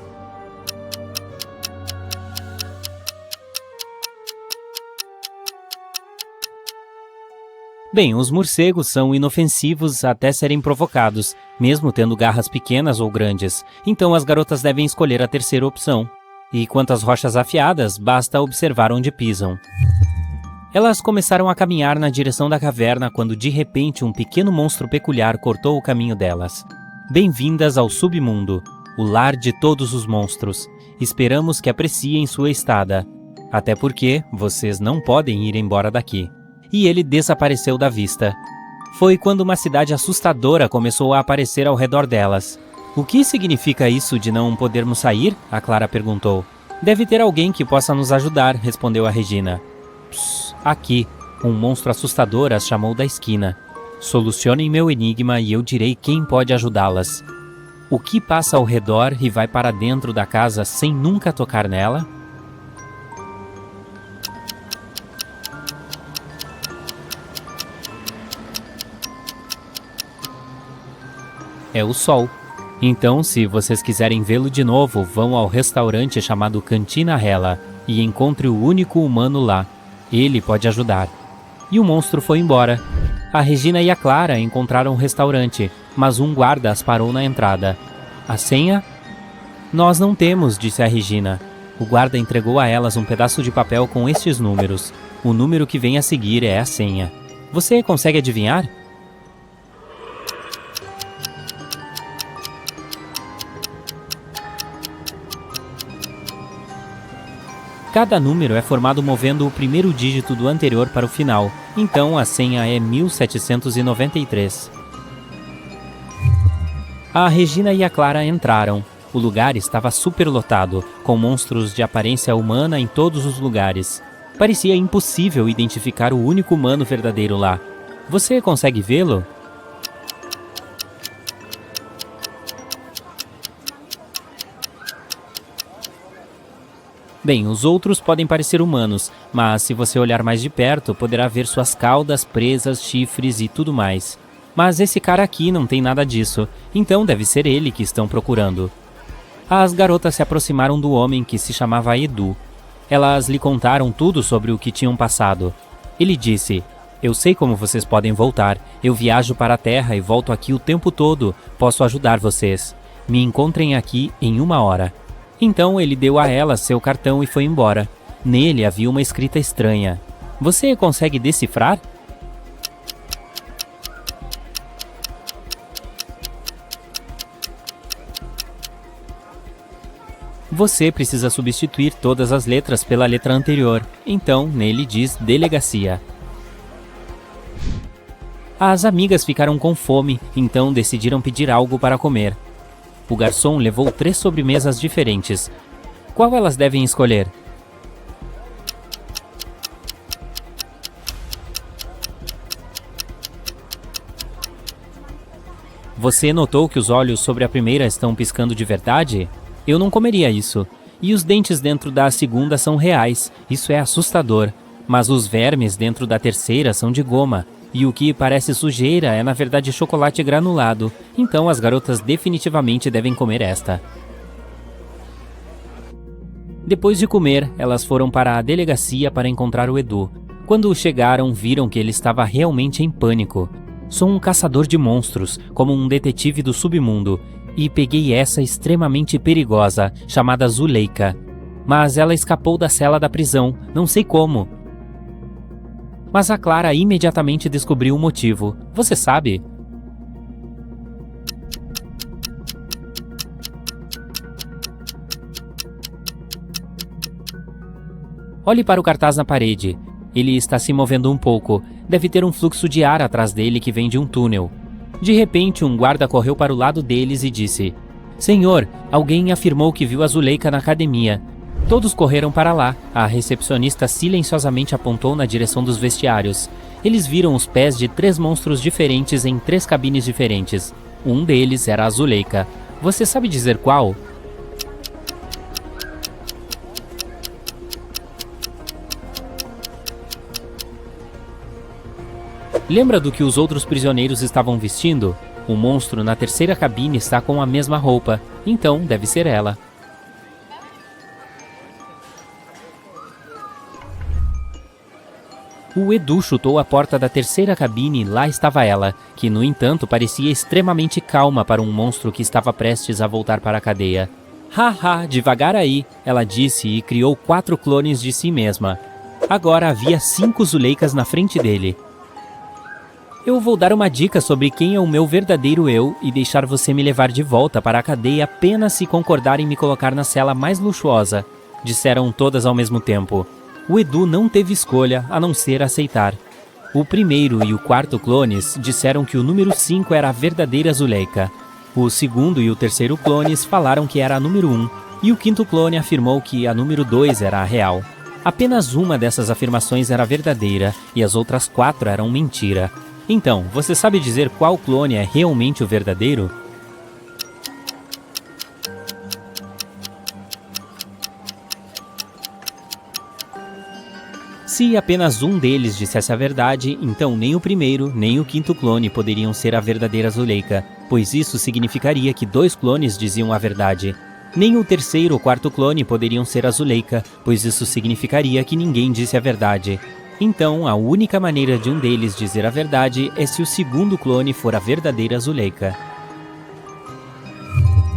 Bem, os morcegos são inofensivos até serem provocados, mesmo tendo garras pequenas ou grandes, então as garotas devem escolher a terceira opção. E quanto às rochas afiadas, basta observar onde pisam. Elas começaram a caminhar na direção da caverna quando de repente um pequeno monstro peculiar cortou o caminho delas. Bem-vindas ao submundo, o lar de todos os monstros. Esperamos que apreciem sua estada. Até porque vocês não podem ir embora daqui. E ele desapareceu da vista. Foi quando uma cidade assustadora começou a aparecer ao redor delas. O que significa isso de não podermos sair? A Clara perguntou. Deve ter alguém que possa nos ajudar, respondeu a Regina. Psst, aqui, um monstro assustador as chamou da esquina. Solucionem meu enigma e eu direi quem pode ajudá-las. O que passa ao redor e vai para dentro da casa sem nunca tocar nela? É o sol. Então, se vocês quiserem vê-lo de novo, vão ao restaurante chamado Cantina Hela e encontre o único humano lá. Ele pode ajudar. E o monstro foi embora. A Regina e a Clara encontraram o restaurante, mas um guarda as parou na entrada. A senha? Nós não temos, disse a Regina. O guarda entregou a elas um pedaço de papel com estes números. O número que vem a seguir é a senha. Você consegue adivinhar? Cada número é formado movendo o primeiro dígito do anterior para o final, então a senha é 1793. A Regina e a Clara entraram. O lugar estava superlotado, com monstros de aparência humana em todos os lugares. Parecia impossível identificar o único humano verdadeiro lá. Você consegue vê-lo? Bem, os outros podem parecer humanos, mas se você olhar mais de perto, poderá ver suas caudas, presas, chifres e tudo mais. Mas esse cara aqui não tem nada disso, então deve ser ele que estão procurando. As garotas se aproximaram do homem que se chamava Edu. Elas lhe contaram tudo sobre o que tinham passado. Ele disse: "Eu sei como vocês podem voltar. Eu viajo para a Terra e volto aqui o tempo todo. Posso ajudar vocês. Me encontrem aqui em 1 hora." Então ele deu a ela seu cartão e foi embora. Nele havia uma escrita estranha. Você consegue decifrar? Você precisa substituir todas as letras pela letra anterior. Então, nele diz delegacia. As amigas ficaram com fome, então decidiram pedir algo para comer. O garçom levou 3 sobremesas diferentes. Qual elas devem escolher? Você notou que os olhos sobre a primeira estão piscando de verdade? Eu não comeria isso. E os dentes dentro da segunda são reais. Isso é assustador. Mas os vermes dentro da terceira são de goma. E o que parece sujeira é na verdade chocolate granulado. Então as garotas definitivamente devem comer esta. Depois de comer, elas foram para a delegacia para encontrar o Edu. Quando chegaram, viram que ele estava realmente em pânico. Sou um caçador de monstros, como um detetive do submundo, e peguei essa extremamente perigosa, chamada Zuleika. Mas ela escapou da cela da prisão, não sei como. Mas a Clara imediatamente descobriu o motivo. Você sabe? Olhe para o cartaz na parede. Ele está se movendo um pouco. Deve ter um fluxo de ar atrás dele que vem de um túnel. De repente, um guarda correu para o lado deles e disse: "Senhor, alguém afirmou que viu a Zuleika na academia." Todos correram para lá. A recepcionista silenciosamente apontou na direção dos vestiários. Eles viram os pés de 3 monstros diferentes em 3 cabines diferentes. Um deles era a Zuleika. Você sabe dizer qual? Lembra do que os outros prisioneiros estavam vestindo? O monstro na terceira cabine está com a mesma roupa. Então, deve ser ela. O Edu chutou a porta da terceira cabine e lá estava ela, que no entanto parecia extremamente calma para um monstro que estava prestes a voltar para a cadeia. "Haha, devagar aí", ela disse e criou 4 clones de si mesma. Agora havia 5 Zuleikas na frente dele. "Eu vou dar uma dica sobre quem é o meu verdadeiro eu e deixar você me levar de volta para a cadeia apenas se concordar em me colocar na cela mais luxuosa", disseram todas ao mesmo tempo. O Edu não teve escolha a não ser aceitar. O primeiro e o quarto clones disseram que o número 5 era a verdadeira Zuleika. O segundo e o terceiro clones falaram que era a número 1, e o quinto clone afirmou que a número 2 era a real. Apenas uma dessas afirmações era verdadeira e as outras 4 eram mentira. Então, você sabe dizer qual clone é realmente o verdadeiro? Se apenas um deles dissesse a verdade, então nem o primeiro, nem o quinto clone poderiam ser a verdadeira Zuleika, pois isso significaria que 2 clones diziam a verdade. Nem o terceiro ou quarto clone poderiam ser a Zuleika, pois isso significaria que ninguém disse a verdade. Então, a única maneira de um deles dizer a verdade é se o segundo clone for a verdadeira Zuleika.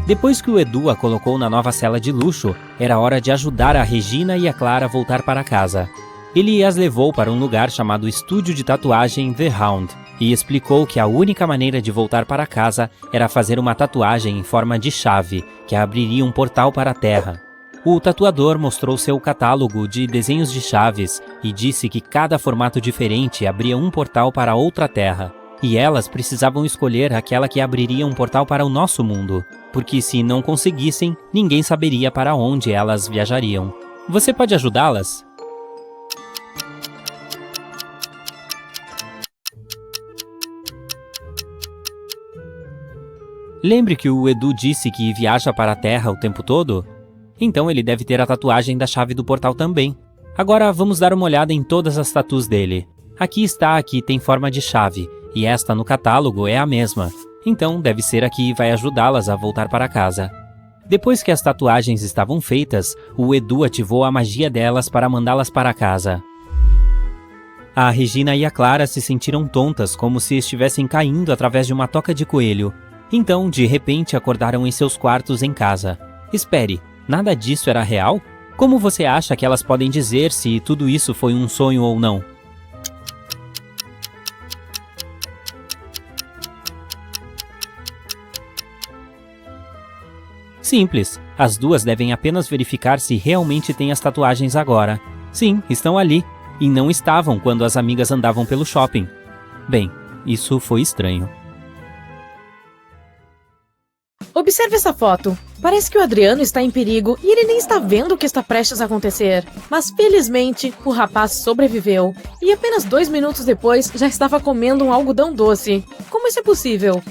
Depois que o Edu a colocou na nova cela de luxo, era hora de ajudar a Regina e a Clara a voltar para casa. Ele as levou para um lugar chamado Estúdio de Tatuagem The Hound e explicou que a única maneira de voltar para casa era fazer uma tatuagem em forma de chave, que abriria um portal para a Terra. O tatuador mostrou seu catálogo de desenhos de chaves e disse que cada formato diferente abria um portal para outra Terra, e elas precisavam escolher aquela que abriria um portal para o nosso mundo, porque se não conseguissem, ninguém saberia para onde elas viajariam. Você pode ajudá-las? Lembre que o Edu disse que viaja para a Terra o tempo todo? Então ele deve ter a tatuagem da chave do portal também. Agora vamos dar uma olhada em todas as tatus dele. Aqui está a que tem forma de chave, e esta no catálogo é a mesma. Então deve ser a que vai ajudá-las a voltar para casa. Depois que as tatuagens estavam feitas, o Edu ativou a magia delas para mandá-las para casa. A Regina e a Clara se sentiram tontas, como se estivessem caindo através de uma toca de coelho. Então, de repente, acordaram em seus quartos em casa. Espere, nada disso era real? Como você acha que elas podem dizer se tudo isso foi um sonho ou não? Simples, as duas devem apenas verificar se realmente têm as tatuagens agora. Sim, estão ali, e não estavam quando as amigas andavam pelo shopping. Bem, isso foi estranho. Observe essa foto. Parece que o Adriano está em perigo e ele nem está vendo o que está prestes a acontecer. Mas felizmente, o rapaz sobreviveu. E apenas 2 minutos depois, já estava comendo um algodão doce. Como isso é possível?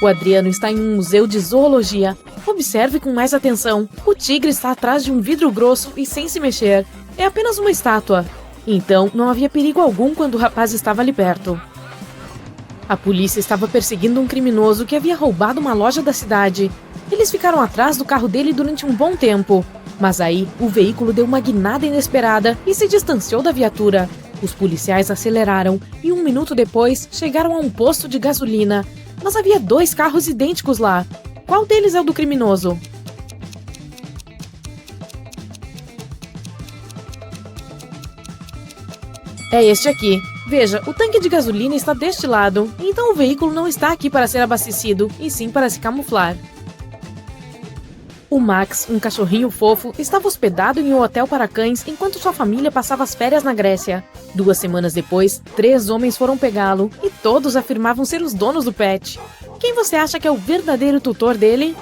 O Adriano está em um museu de zoologia. Observe com mais atenção. O tigre está atrás de um vidro grosso e sem se mexer. É apenas uma estátua. Então, não havia perigo algum quando o rapaz estava ali perto. A polícia estava perseguindo um criminoso que havia roubado uma loja da cidade. Eles ficaram atrás do carro dele durante um bom tempo. Mas aí, o veículo deu uma guinada inesperada e se distanciou da viatura. Os policiais aceleraram e 1 minuto depois chegaram a um posto de gasolina. Mas havia 2 carros idênticos lá. Qual deles é o do criminoso? É este aqui. Veja, o tanque de gasolina está deste lado, então o veículo não está aqui para ser abastecido, e sim para se camuflar. O Max, um cachorrinho fofo, estava hospedado em um hotel para cães enquanto sua família passava as férias na Grécia. 2 semanas depois, 3 homens foram pegá-lo, e todos afirmavam ser os donos do pet. Quem você acha que é o verdadeiro tutor dele?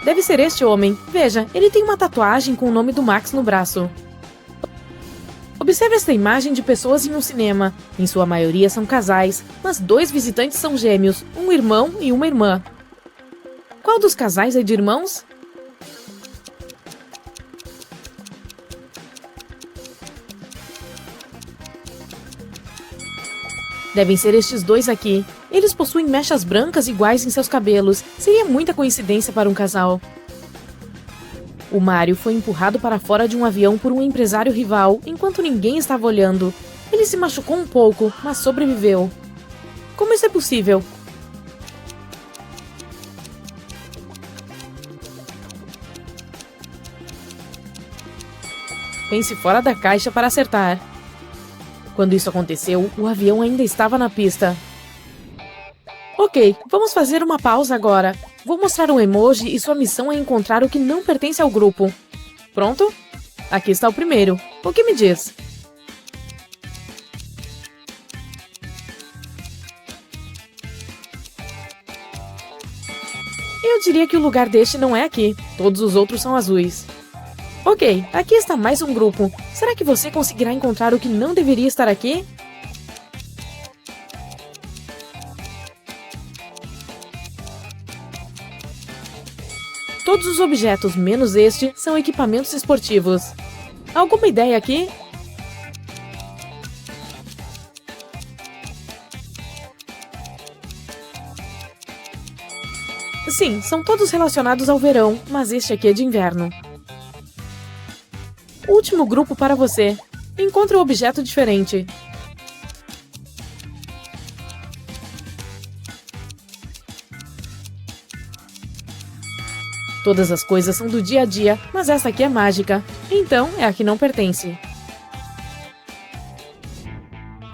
Deve ser este homem. Veja, ele tem uma tatuagem com o nome do Max no braço. Observe esta imagem de pessoas em um cinema. Em sua maioria são casais, mas 2 visitantes são gêmeos, um irmão e uma irmã. Qual dos casais é de irmãos? Devem ser estes 2 aqui. Eles possuem mechas brancas iguais em seus cabelos. Seria muita coincidência para um casal. O Mário foi empurrado para fora de um avião por um empresário rival, enquanto ninguém estava olhando. Ele se machucou um pouco, mas sobreviveu. Como isso é possível? Pense fora da caixa para acertar. Quando isso aconteceu, o avião ainda estava na pista. Ok, vamos fazer uma pausa agora. Vou mostrar um emoji e sua missão é encontrar o que não pertence ao grupo. Pronto? Aqui está o primeiro. O que me diz? diria que o lugar deste não é aqui. Todos os outros são azuis. Ok, aqui está mais um grupo. Será que você conseguirá encontrar o que não deveria estar aqui? Todos os objetos, menos este, são equipamentos esportivos. Alguma ideia aqui? Sim, são todos relacionados ao verão, mas este aqui é de inverno. Último grupo para você. Encontre um objeto diferente. Todas as coisas são do dia a dia, mas essa aqui é mágica. Então, é a que não pertence.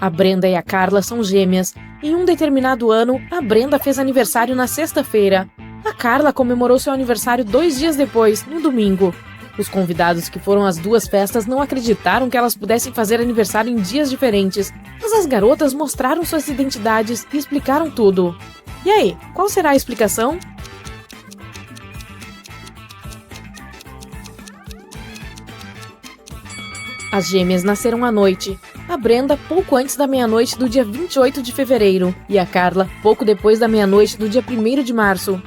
A Brenda e a Carla são gêmeas. Em um determinado ano, a Brenda fez aniversário na sexta-feira. A Carla comemorou seu aniversário 2 dias depois, no domingo. Os convidados que foram às duas festas não acreditaram que elas pudessem fazer aniversário em dias diferentes, mas as garotas mostraram suas identidades e explicaram tudo. E aí, qual será a explicação? As gêmeas nasceram à noite. A Brenda pouco antes da meia-noite do dia 28 de fevereiro e a Carla pouco depois da meia-noite do dia 1º de março.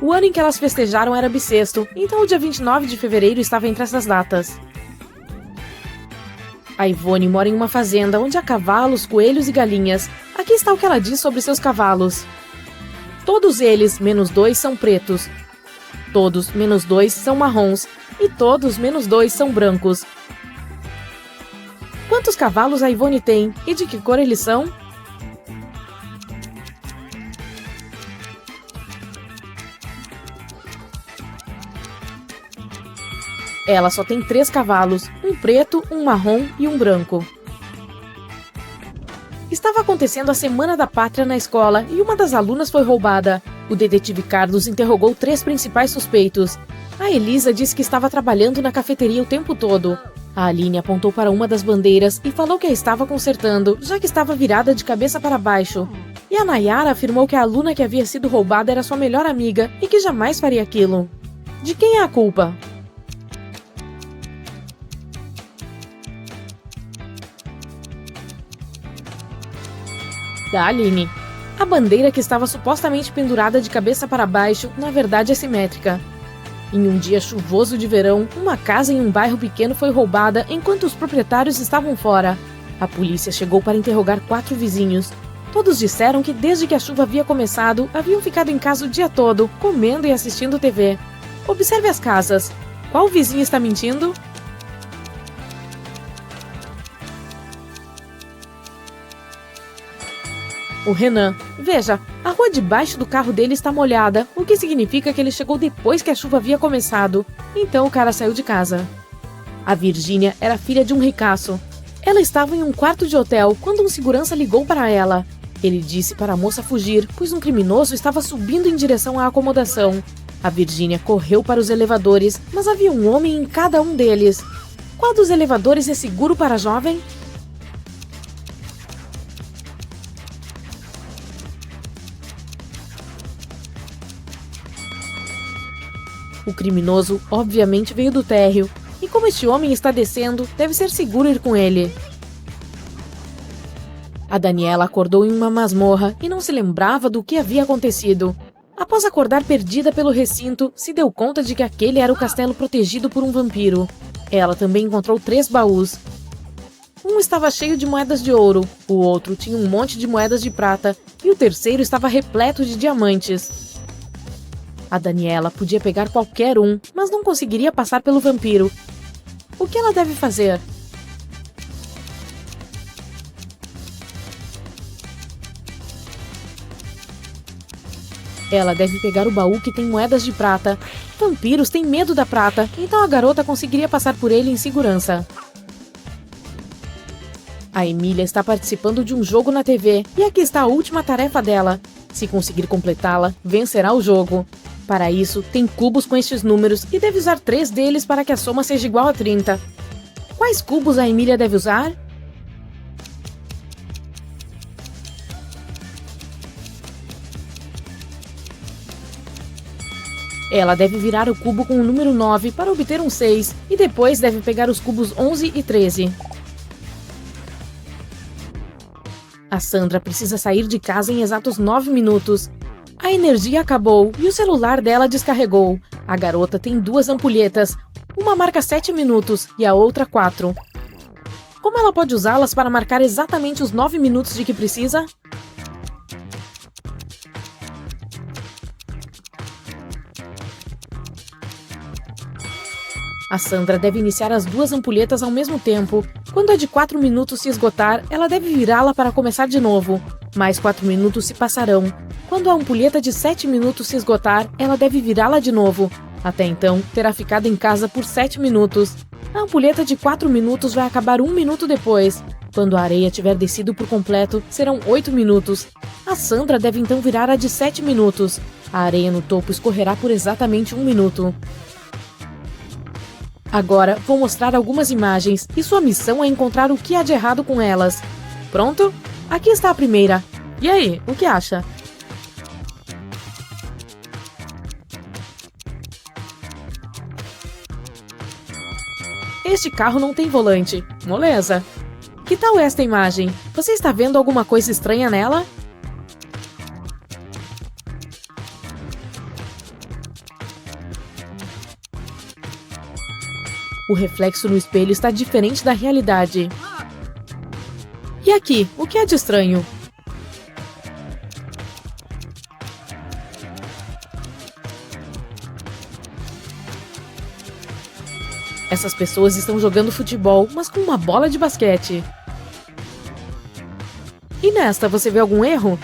O ano em que elas festejaram era bissexto, então o dia 29 de fevereiro estava entre essas datas. A Ivone mora em uma fazenda onde há cavalos, coelhos e galinhas. Aqui está o que ela diz sobre seus cavalos. Todos eles, menos 2, são pretos. Todos, menos 2, são marrons. E todos, menos 2, são brancos. Quantos cavalos a Ivone tem e de que cor eles são? Ela só tem 3 cavalos, um preto, um marrom e um branco. Estava acontecendo a Semana da Pátria na escola e uma das alunas foi roubada. O detetive Carlos interrogou 3 principais suspeitos. A Elisa disse que estava trabalhando na cafeteria o tempo todo. A Aline apontou para uma das bandeiras e falou que a estava consertando, já que estava virada de cabeça para baixo. E a Nayara afirmou que a aluna que havia sido roubada era sua melhor amiga e que jamais faria aquilo. De quem é a culpa? Da Aline. A bandeira que estava supostamente pendurada de cabeça para baixo, na verdade é simétrica. Em um dia chuvoso de verão, uma casa em um bairro pequeno foi roubada enquanto os proprietários estavam fora. A polícia chegou para interrogar 4 vizinhos. Todos disseram que desde que a chuva havia começado, haviam ficado em casa o dia todo, comendo e assistindo TV. Observe as casas. Qual vizinho está mentindo? O Renan. Veja, a rua debaixo do carro dele está molhada, o que significa que ele chegou depois que a chuva havia começado. Então o cara saiu de casa. A Virgínia era filha de um ricaço. Ela estava em um quarto de hotel quando um segurança ligou para ela. Ele disse para a moça fugir, pois um criminoso estava subindo em direção à acomodação. A Virgínia correu para os elevadores, mas havia um homem em cada um deles. Qual dos elevadores é seguro para a jovem? O criminoso, obviamente, veio do térreo, e como este homem está descendo, deve ser seguro ir com ele. A Daniela acordou em uma masmorra e não se lembrava do que havia acontecido. Após acordar perdida pelo recinto, se deu conta de que aquele era o castelo protegido por um vampiro. Ela também encontrou 3 baús. Um estava cheio de moedas de ouro, o outro tinha um monte de moedas de prata, e o terceiro estava repleto de diamantes. A Daniela podia pegar qualquer um, mas não conseguiria passar pelo vampiro. O que ela deve fazer? Ela deve pegar o baú que tem moedas de prata. Vampiros têm medo da prata, então a garota conseguiria passar por ele em segurança. A Emília está participando de um jogo na TV, e aqui está a última tarefa dela. Se conseguir completá-la, vencerá o jogo. Para isso, tem cubos com estes números e deve usar 3 deles para que a soma seja igual a 30. Quais cubos a Emília deve usar? Ela deve virar o cubo com o número 9 para obter um 6 e depois deve pegar os cubos 11 e 13. A Sandra precisa sair de casa em exatos 9 minutos. A energia acabou e o celular dela descarregou. A garota tem 2 ampulhetas. Uma marca 7 minutos e a outra 4. Como ela pode usá-las para marcar exatamente os 9 minutos de que precisa? A Sandra deve iniciar as 2 ampulhetas ao mesmo tempo. Quando a de 4 minutos se esgotar, ela deve virá-la para começar de novo. Mais 4 minutos se passarão. Quando a ampulheta de 7 minutos se esgotar, ela deve virá-la de novo. Até então, terá ficado em casa por 7 minutos. A ampulheta de 4 minutos vai acabar 1 minuto depois. Quando a areia tiver descido por completo, serão 8 minutos. A Sandra deve então virar a de 7 minutos. A areia no topo escorrerá por exatamente 1 minuto. Agora, vou mostrar algumas imagens e sua missão é encontrar o que há de errado com elas. Pronto? Aqui está a primeira. E aí, o que acha? Este carro não tem volante. Moleza. Que tal esta imagem? Você está vendo alguma coisa estranha nela? O reflexo no espelho está diferente da realidade. E aqui, o que há de estranho? Essas pessoas estão jogando futebol, mas com uma bola de basquete. E nesta, você vê algum erro?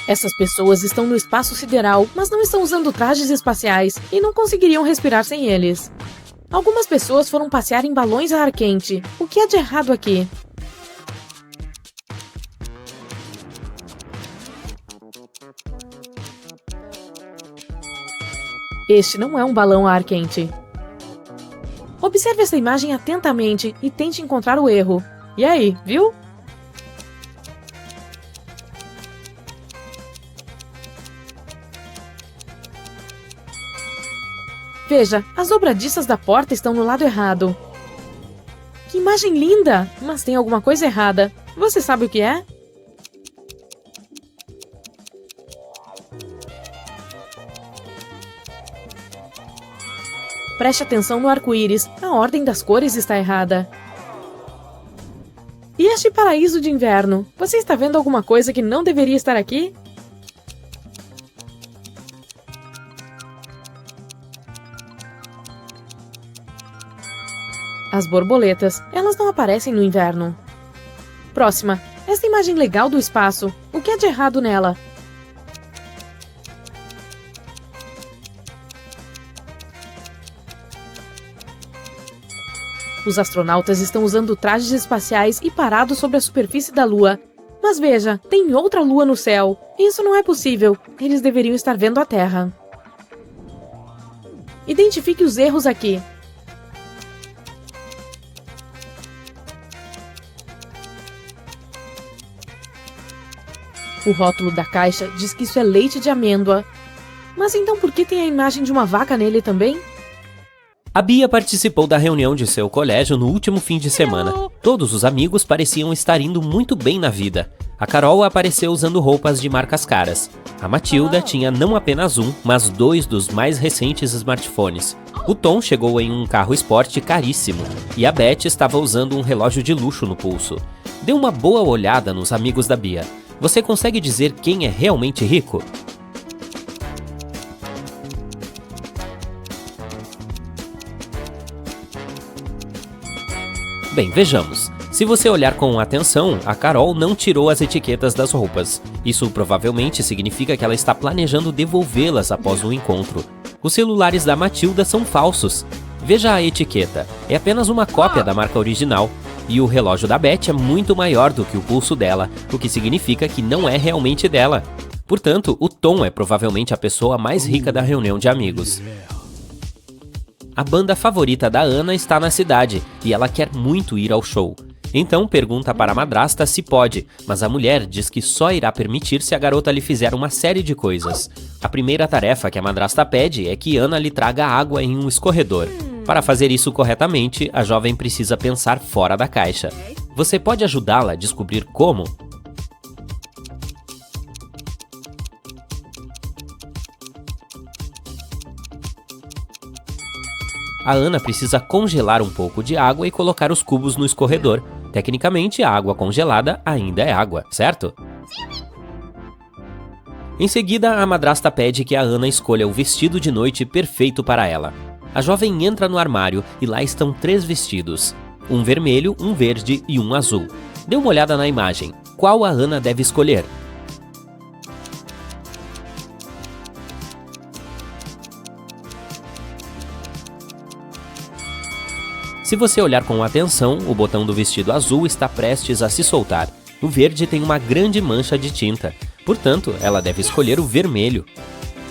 Essas pessoas estão no espaço sideral, mas não estão usando trajes espaciais e não conseguiriam respirar sem eles. Algumas pessoas foram passear em balões a ar quente. O que há de errado aqui? Este não é um balão a ar quente. Observe essa imagem atentamente e tente encontrar o erro. E aí, viu? Veja, as dobradiças da porta estão no lado errado. Que imagem linda! Mas tem alguma coisa errada. Você sabe o que é? Preste atenção no arco-íris. A ordem das cores está errada. E este paraíso de inverno? Você está vendo alguma coisa que não deveria estar aqui? As borboletas, elas não aparecem no inverno. Próxima, esta imagem legal do espaço. O que há de errado nela? Os astronautas estão usando trajes espaciais e parados sobre a superfície da Lua. Mas veja, tem outra Lua no céu. Isso não é possível. Eles deveriam estar vendo a Terra. Identifique os erros aqui. O rótulo da caixa diz que isso é leite de amêndoa. Mas então por que tem a imagem de uma vaca nele também? A Bia participou da reunião de seu colégio no último fim de semana. Todos os amigos pareciam estar indo muito bem na vida. A Carol apareceu usando roupas de marcas caras. A Matilda tinha não apenas um, mas 2 dos mais recentes smartphones. O Tom chegou em um carro esporte caríssimo. E a Beth estava usando um relógio de luxo no pulso. Dê uma boa olhada nos amigos da Bia. Você consegue dizer quem é realmente rico? Bem, vejamos. Se você olhar com atenção, a Carol não tirou as etiquetas das roupas. Isso provavelmente significa que ela está planejando devolvê-las após o encontro. Os celulares da Matilda são falsos. Veja a etiqueta. É apenas uma cópia da marca original. E o relógio da Beth é muito maior do que o pulso dela, o que significa que não é realmente dela. Portanto, o Tom é provavelmente a pessoa mais rica da reunião de amigos. A banda favorita da Ana está na cidade, e ela quer muito ir ao show. Então pergunta para a madrasta se pode, mas a mulher diz que só irá permitir se a garota lhe fizer uma série de coisas. A primeira tarefa que a madrasta pede é que Ana lhe traga água em um escorredor. Para fazer isso corretamente, a jovem precisa pensar fora da caixa. Você pode ajudá-la a descobrir como? A Ana precisa congelar um pouco de água e colocar os cubos no escorredor. Tecnicamente, a água congelada ainda é água, certo? Em seguida, a madrasta pede que a Ana escolha o vestido de noite perfeito para ela. A jovem entra no armário e lá estão 3 vestidos. Um vermelho, um verde e um azul. Dê uma olhada na imagem. Qual a Ana deve escolher? Se você olhar com atenção, o botão do vestido azul está prestes a se soltar. O verde tem uma grande mancha de tinta, portanto, ela deve escolher o vermelho.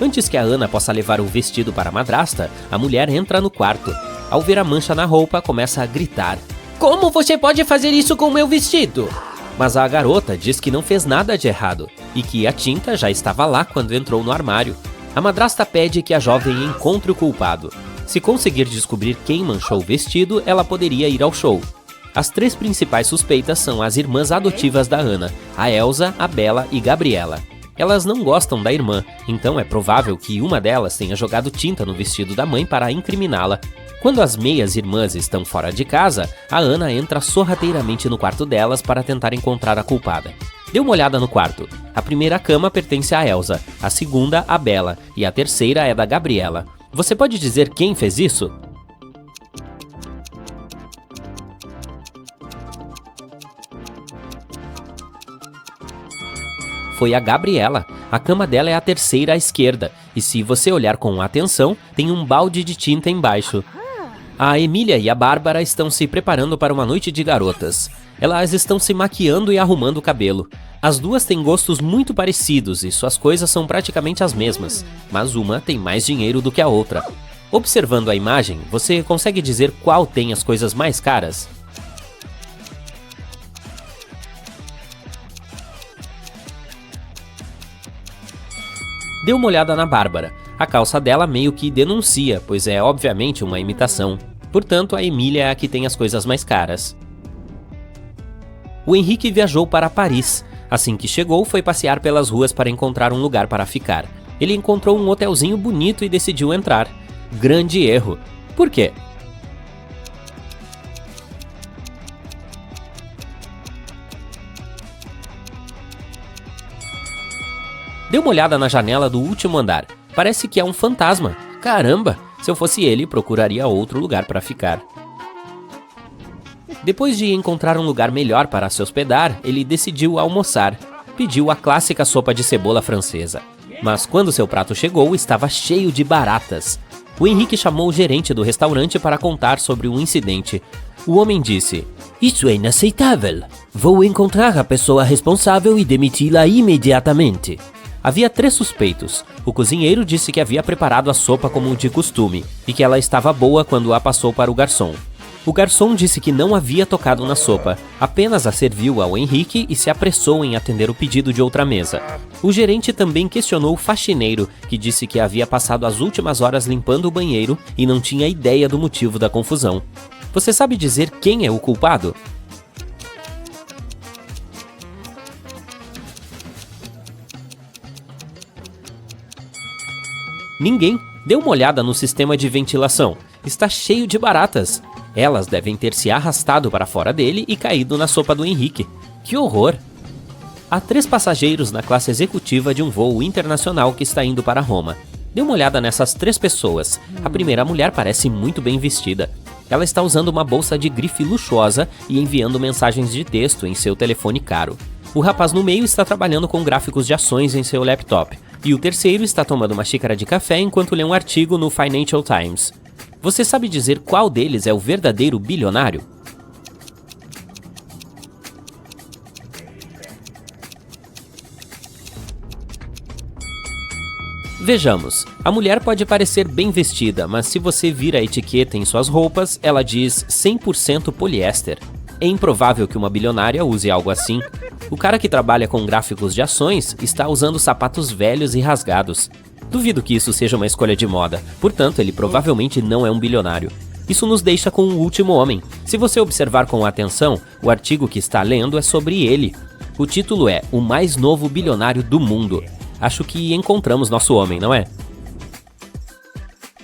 Antes que a Ana possa levar o vestido para a madrasta, a mulher entra no quarto. Ao ver a mancha na roupa, começa a gritar: "Como você pode fazer isso com o meu vestido?" Mas a garota diz que não fez nada de errado e que a tinta já estava lá quando entrou no armário. A madrasta pede que a jovem encontre o culpado. Se conseguir descobrir quem manchou o vestido, ela poderia ir ao show. As 3 principais suspeitas são as irmãs adotivas da Ana, a Elsa, a Bela e Gabriela. Elas não gostam da irmã, então é provável que uma delas tenha jogado tinta no vestido da mãe para incriminá-la. Quando as meias irmãs estão fora de casa, a Ana entra sorrateiramente no quarto delas para tentar encontrar a culpada. Dê uma olhada no quarto. A primeira cama pertence a Elsa, a segunda a Bela e a terceira é da Gabriela. Você pode dizer quem fez isso? Foi a Gabriela. A cama dela é a terceira à esquerda, e se você olhar com atenção, tem um balde de tinta embaixo. A Emília e a Bárbara estão se preparando para uma noite de garotas. Elas estão se maquiando e arrumando o cabelo. As duas têm gostos muito parecidos e suas coisas são praticamente as mesmas, mas uma tem mais dinheiro do que a outra. Observando a imagem, você consegue dizer qual tem as coisas mais caras? Dê uma olhada na Bárbara. A calça dela meio que denuncia, pois é obviamente uma imitação. Portanto, a Emília é a que tem as coisas mais caras. O Henrique viajou para Paris. Assim que chegou, foi passear pelas ruas para encontrar um lugar para ficar. Ele encontrou um hotelzinho bonito e decidiu entrar. Grande erro. Por quê? Dê uma olhada na janela do último andar. Parece que é um fantasma. Caramba! Se eu fosse ele, procuraria outro lugar para ficar. Depois de encontrar um lugar melhor para se hospedar, ele decidiu almoçar. Pediu a clássica sopa de cebola francesa. Mas quando seu prato chegou, estava cheio de baratas. O Henrique chamou o gerente do restaurante para contar sobre o incidente. O homem disse: "Isso é inaceitável. Vou encontrar a pessoa responsável e demiti-la imediatamente." Havia 3 suspeitos. O cozinheiro disse que havia preparado a sopa como de costume e que ela estava boa quando a passou para o garçom. O garçom disse que não havia tocado na sopa, apenas a serviu ao Henrique e se apressou em atender o pedido de outra mesa. O gerente também questionou o faxineiro, que disse que havia passado as últimas horas limpando o banheiro e não tinha ideia do motivo da confusão. Você sabe dizer quem é o culpado? Ninguém. Dê uma olhada no sistema de ventilação. Está cheio de baratas. Elas devem ter se arrastado para fora dele e caído na sopa do Henrique. Que horror! Há 3 passageiros na classe executiva de um voo internacional que está indo para Roma. Dê uma olhada nessas 3 pessoas. A primeira mulher parece muito bem vestida. Ela está usando uma bolsa de grife luxuosa e enviando mensagens de texto em seu telefone caro. O rapaz no meio está trabalhando com gráficos de ações em seu laptop. E o terceiro está tomando uma xícara de café enquanto lê um artigo no Financial Times. Você sabe dizer qual deles é o verdadeiro bilionário? Vejamos, a mulher pode parecer bem vestida, mas se você vir a etiqueta em suas roupas, ela diz 100% poliéster. É improvável que uma bilionária use algo assim. O cara que trabalha com gráficos de ações está usando sapatos velhos e rasgados. Duvido que isso seja uma escolha de moda, portanto, ele provavelmente não é um bilionário. Isso nos deixa com o último homem. Se você observar com atenção, o artigo que está lendo é sobre ele. O título é O Mais Novo Bilionário do Mundo. Acho que encontramos nosso homem, não é?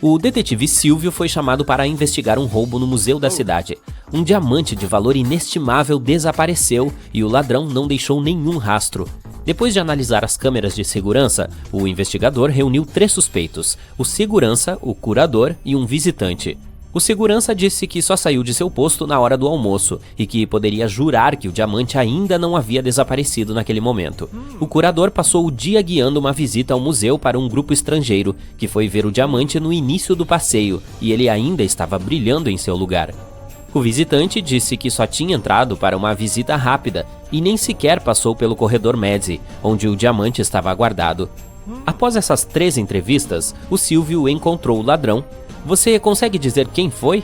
O detetive Silvio foi chamado para investigar um roubo no museu da cidade. Um diamante de valor inestimável desapareceu e o ladrão não deixou nenhum rastro. Depois de analisar as câmeras de segurança, o investigador reuniu 3 suspeitos: o segurança, o curador e um visitante. O segurança disse que só saiu de seu posto na hora do almoço e que poderia jurar que o diamante ainda não havia desaparecido naquele momento. O curador passou o dia guiando uma visita ao museu para um grupo estrangeiro, que foi ver o diamante no início do passeio e ele ainda estava brilhando em seu lugar. O visitante disse que só tinha entrado para uma visita rápida e nem sequer passou pelo corredor Médici, onde o diamante estava guardado. Após essas 3 entrevistas, o Silvio encontrou o ladrão. Você consegue dizer quem foi?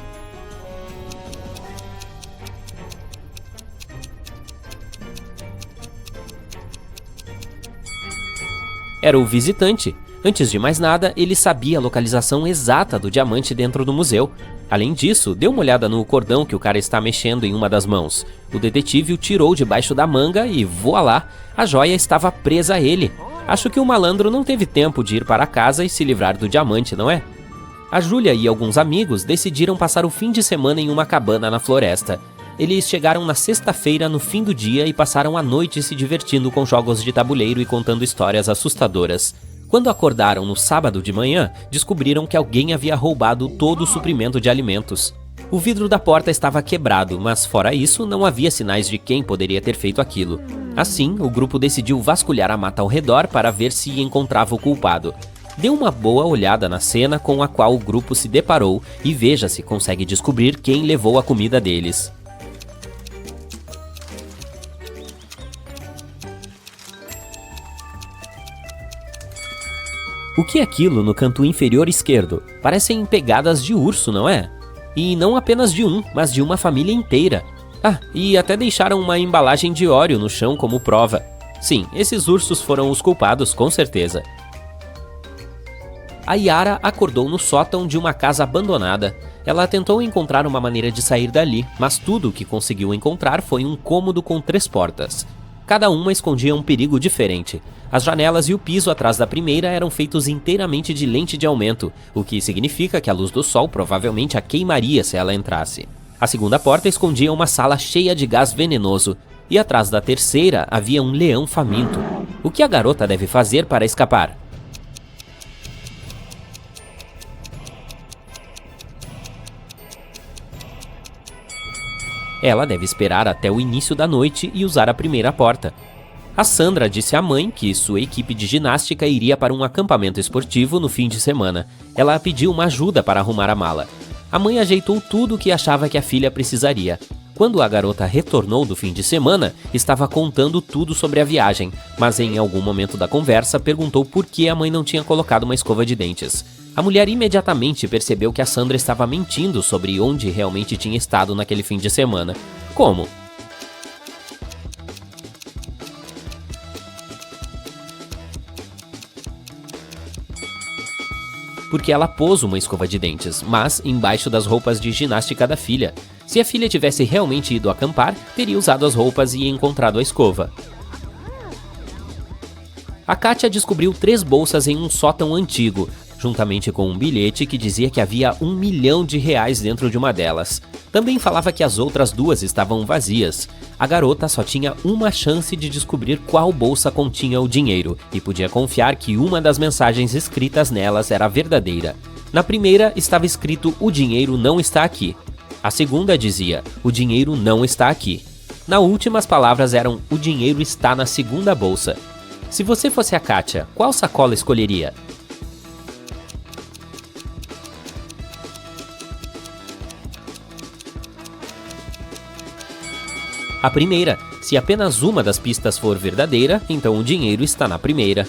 Era o visitante. Antes de mais nada, ele sabia a localização exata do diamante dentro do museu. Além disso, dê uma olhada no cordão que o cara está mexendo em uma das mãos. O detetive o tirou debaixo da manga e, voilá, a joia estava presa a ele. Acho que o malandro não teve tempo de ir para casa e se livrar do diamante, não é? A Júlia e alguns amigos decidiram passar o fim de semana em uma cabana na floresta. Eles chegaram na sexta-feira no fim do dia e passaram a noite se divertindo com jogos de tabuleiro e contando histórias assustadoras. Quando acordaram no sábado de manhã, descobriram que alguém havia roubado todo o suprimento de alimentos. O vidro da porta estava quebrado, mas fora isso, não havia sinais de quem poderia ter feito aquilo. Assim, o grupo decidiu vasculhar a mata ao redor para ver se encontrava o culpado. Dê uma boa olhada na cena com a qual o grupo se deparou e veja se consegue descobrir quem levou a comida deles. O que é aquilo no canto inferior esquerdo? Parecem pegadas de urso, não é? E não apenas de um, mas de uma família inteira. Ah, e até deixaram uma embalagem de óleo no chão como prova. Sim, esses ursos foram os culpados, com certeza. A Yara acordou no sótão de uma casa abandonada. Ela tentou encontrar uma maneira de sair dali, mas tudo o que conseguiu encontrar foi um cômodo com 3 portas. Cada uma escondia um perigo diferente. As janelas e o piso atrás da primeira eram feitos inteiramente de lente de aumento, o que significa que a luz do sol provavelmente a queimaria se ela entrasse. A segunda porta escondia uma sala cheia de gás venenoso, e atrás da terceira havia um leão faminto. O que a garota deve fazer para escapar? Ela deve esperar até o início da noite e usar a primeira porta. A Sandra disse à mãe que sua equipe de ginástica iria para um acampamento esportivo no fim de semana. Ela pediu uma ajuda para arrumar a mala. A mãe ajeitou tudo o que achava que a filha precisaria. Quando a garota retornou do fim de semana, estava contando tudo sobre a viagem, mas em algum momento da conversa perguntou por que a mãe não tinha colocado uma escova de dentes. A mulher imediatamente percebeu que a Sandra estava mentindo sobre onde realmente tinha estado naquele fim de semana. Como? Porque ela pôs uma escova de dentes, mas embaixo das roupas de ginástica da filha. Se a filha tivesse realmente ido acampar, teria usado as roupas e encontrado a escova. A Kátia descobriu 3 bolsas em um sótão antigo, juntamente com um bilhete que dizia que havia R$1 milhão dentro de uma delas. Também falava que as outras 2 estavam vazias. A garota só tinha uma chance de descobrir qual bolsa continha o dinheiro, e podia confiar que uma das mensagens escritas nelas era verdadeira. Na primeira estava escrito "O dinheiro não está aqui". A segunda dizia "O dinheiro não está aqui". Na última as palavras eram "O dinheiro está na segunda bolsa". Se você fosse a Kátia, qual sacola escolheria? A primeira. Se apenas uma das pistas for verdadeira, então o dinheiro está na primeira.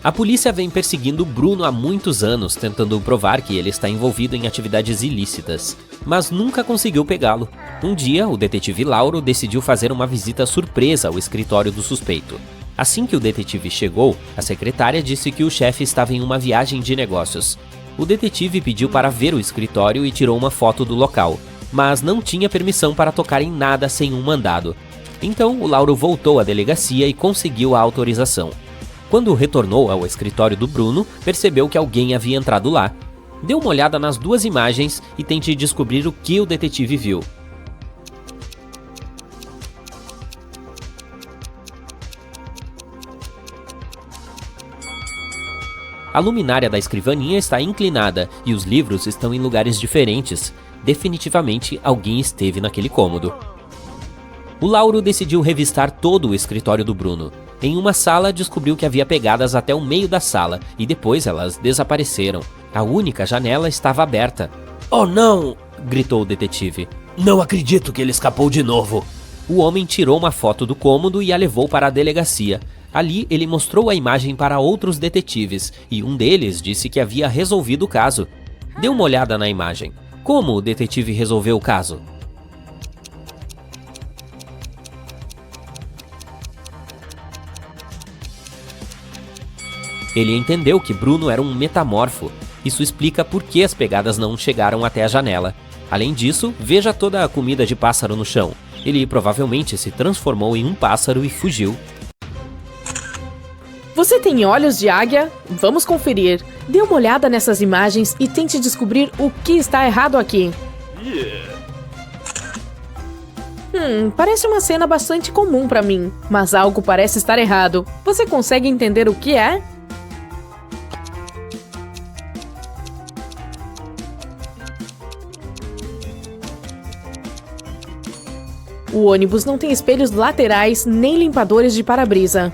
A polícia vem perseguindo Bruno há muitos anos, tentando provar que ele está envolvido em atividades ilícitas, mas nunca conseguiu pegá-lo. Um dia, o detetive Lauro decidiu fazer uma visita surpresa ao escritório do suspeito. Assim que o detetive chegou, a secretária disse que o chefe estava em uma viagem de negócios. O detetive pediu para ver o escritório e tirou uma foto do local, mas não tinha permissão para tocar em nada sem um mandado. Então, o Lauro voltou à delegacia e conseguiu a autorização. Quando retornou ao escritório do Bruno, percebeu que alguém havia entrado lá. Deu uma olhada nas duas imagens e tente descobrir o que o detetive viu. A luminária da escrivaninha está inclinada e os livros estão em lugares diferentes. Definitivamente alguém esteve naquele cômodo. O Lauro decidiu revistar todo o escritório do Bruno. Em uma sala, descobriu que havia pegadas até o meio da sala e depois elas desapareceram. A única janela estava aberta. Oh não! Gritou o detetive. Não acredito que ele escapou de novo. O homem tirou uma foto do cômodo e a levou para a delegacia. Ali, ele mostrou a imagem para outros detetives e um deles disse que havia resolvido o caso. Dê uma olhada na imagem. Como o detetive resolveu o caso? Ele entendeu que Bruno era um metamorfo. Isso explica por que as pegadas não chegaram até a janela. Além disso, veja toda a comida de pássaro no chão. Ele provavelmente se transformou em um pássaro e fugiu. Você tem olhos de águia? Vamos conferir. Dê uma olhada nessas imagens e tente descobrir o que está errado aqui. Parece uma cena bastante comum para mim, mas algo parece estar errado. Você consegue entender o que é? O ônibus não tem espelhos laterais nem limpadores de para-brisa.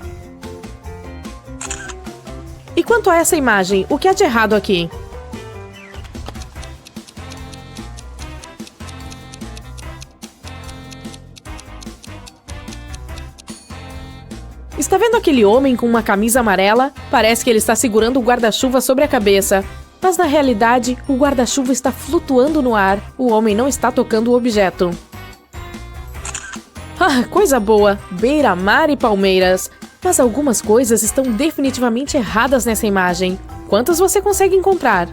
E quanto a essa imagem, o que há de errado aqui? Está vendo aquele homem com uma camisa amarela? Parece que ele está segurando o guarda-chuva sobre a cabeça. Mas na realidade, o guarda-chuva está flutuando no ar. O homem não está tocando o objeto. Ah, coisa boa! Beira-mar e palmeiras. Mas algumas coisas estão definitivamente erradas nessa imagem. Quantas você consegue encontrar?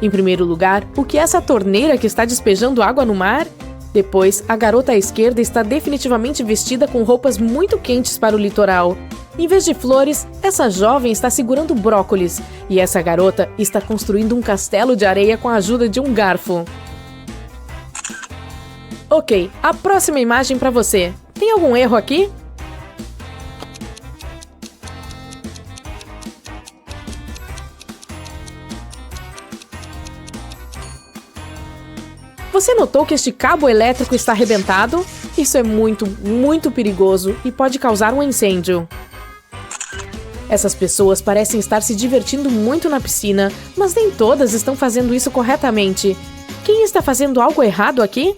Em primeiro lugar, o que é essa torneira que está despejando água no mar? Depois, a garota à esquerda está definitivamente vestida com roupas muito quentes para o litoral. Em vez de flores, essa jovem está segurando brócolis e essa garota está construindo um castelo de areia com a ajuda de um garfo. Ok, a próxima imagem para você. Tem algum erro aqui? Você notou que este cabo elétrico está arrebentado? Isso é muito perigoso e pode causar um incêndio. Essas pessoas parecem estar se divertindo muito na piscina, mas nem todas estão fazendo isso corretamente. Quem está fazendo algo errado aqui?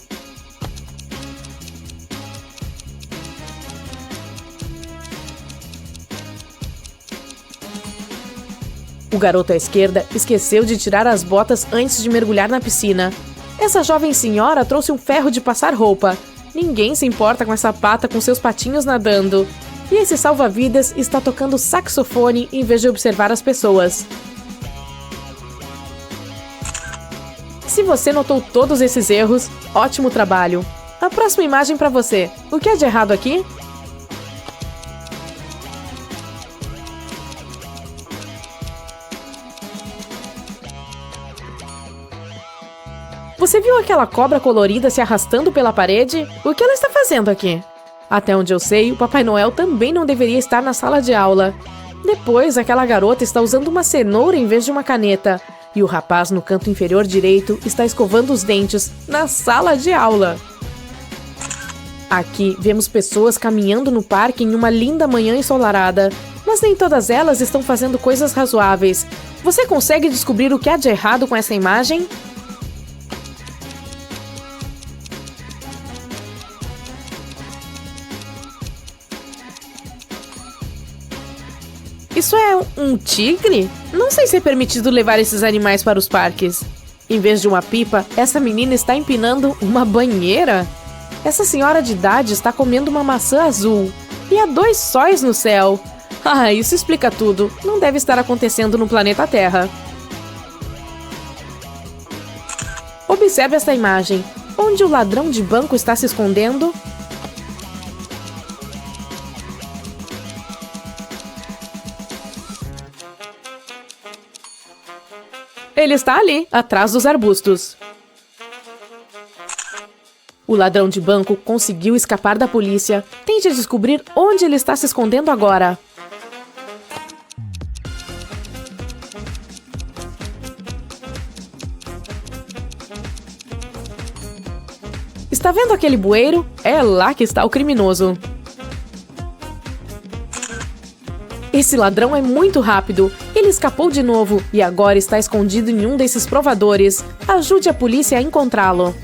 O garoto à esquerda esqueceu de tirar as botas antes de mergulhar na piscina. Essa jovem senhora trouxe um ferro de passar roupa. Ninguém se importa com essa pata com seus patinhos nadando. E esse salva-vidas está tocando saxofone em vez de observar as pessoas. Se você notou todos esses erros, ótimo trabalho! A próxima imagem para você. O que é de errado aqui? Você viu aquela cobra colorida se arrastando pela parede? O que ela está fazendo aqui? Até onde eu sei, o Papai Noel também não deveria estar na sala de aula. Depois, aquela garota está usando uma cenoura em vez de uma caneta. E o rapaz no canto inferior direito está escovando os dentes na sala de aula. Aqui, vemos pessoas caminhando no parque em uma linda manhã ensolarada. Mas nem todas elas estão fazendo coisas razoáveis. Você consegue descobrir o que há de errado com essa imagem? Isso é um tigre? Não sei se é permitido levar esses animais para os parques. Em vez de uma pipa, essa menina está empinando uma banheira? Essa senhora de idade está comendo uma maçã azul. E há 2 sóis no céu. Ah, isso explica tudo. Não deve estar acontecendo no planeta Terra. Observe esta imagem. Onde o ladrão de banco está se escondendo? Ele está ali, atrás dos arbustos. O ladrão de banco conseguiu escapar da polícia. Tente descobrir onde ele está se escondendo agora. Está vendo aquele bueiro? É lá que está o criminoso. Esse ladrão é muito rápido. Ele escapou de novo e agora está escondido em um desses provadores. Ajude a polícia a encontrá-lo.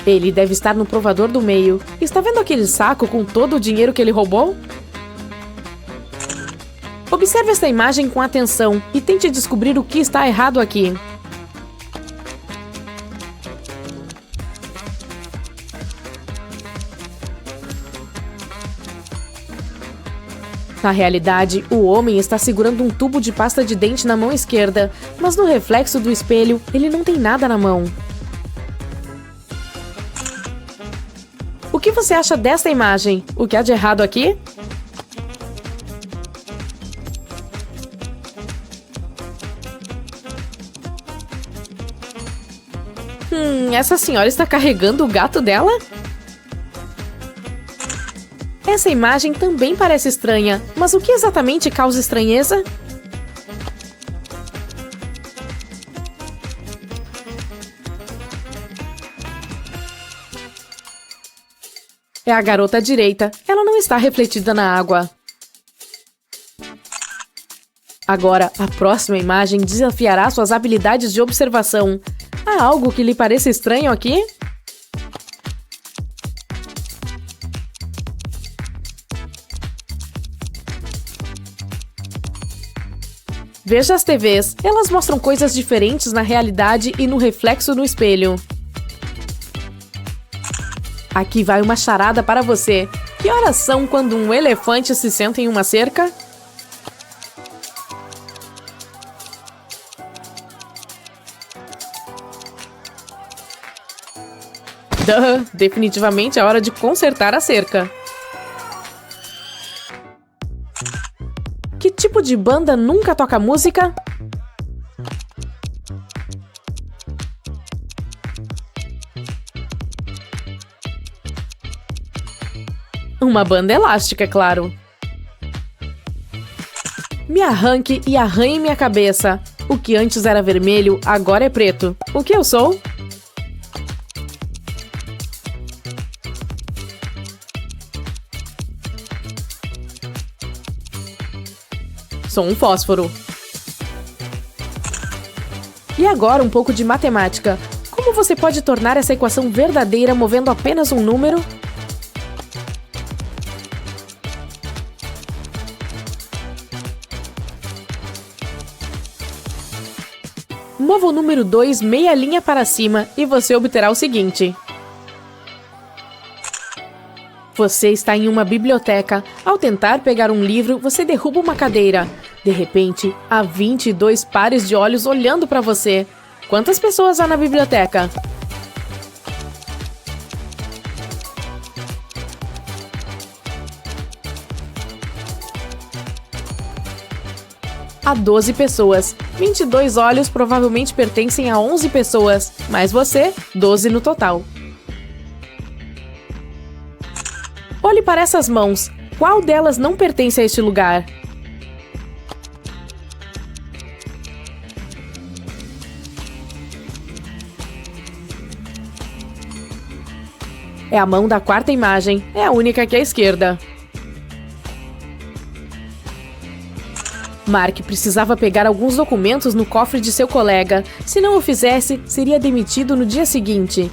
Ele deve estar no provador do meio. Está vendo aquele saco com todo o dinheiro que ele roubou? Observe esta imagem com atenção e tente descobrir o que está errado aqui. Na realidade, o homem está segurando um tubo de pasta de dente na mão esquerda, mas no reflexo do espelho, ele não tem nada na mão. O que você acha desta imagem? O que há de errado aqui? Essa senhora está carregando o gato dela? Essa imagem também parece estranha, mas o que exatamente causa estranheza? É a garota à direita. Ela não está refletida na água. Agora, a próxima imagem desafiará suas habilidades de observação. Há algo que lhe pareça estranho aqui? Veja as TVs. Elas mostram coisas diferentes na realidade e no reflexo no espelho. Aqui vai uma charada para você. Que horas são quando um elefante se senta em uma cerca? Definitivamente é hora de consertar a cerca. Que tipo de banda nunca toca música? Uma banda elástica, é claro. Me arranque e arranhe minha cabeça. O que antes era vermelho, agora é preto. O que eu sou? Sou um fósforo. E agora um pouco de matemática. Como você pode tornar essa equação verdadeira movendo apenas um número? Mova o número 2 meia linha para cima e você obterá o seguinte. Você está em uma biblioteca. Ao tentar pegar um livro, você derruba uma cadeira. De repente, há 22 pares de olhos olhando para você. Quantas pessoas há na biblioteca? Há 12 pessoas. 22 olhos provavelmente pertencem a 11 pessoas, mais você, 12 no total. Olhe para essas mãos. Qual delas não pertence a este lugar? É a mão da quarta imagem. É a única que é à esquerda. Mark precisava pegar alguns documentos no cofre de seu colega. Se não o fizesse, seria demitido no dia seguinte.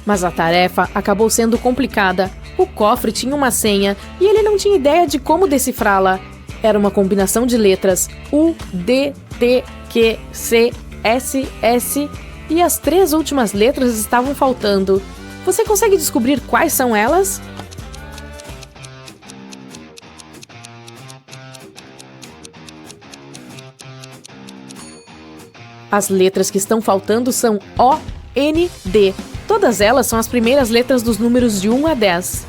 Mas a tarefa acabou sendo complicada. O cofre tinha uma senha e ele não tinha ideia de como decifrá-la. Era uma combinação de letras U, D, T, Q, C, S, S e as 3 últimas letras estavam faltando. Você consegue descobrir quais são elas? As letras que estão faltando são O, N, D. Todas elas são as primeiras letras dos números de 1 a 10.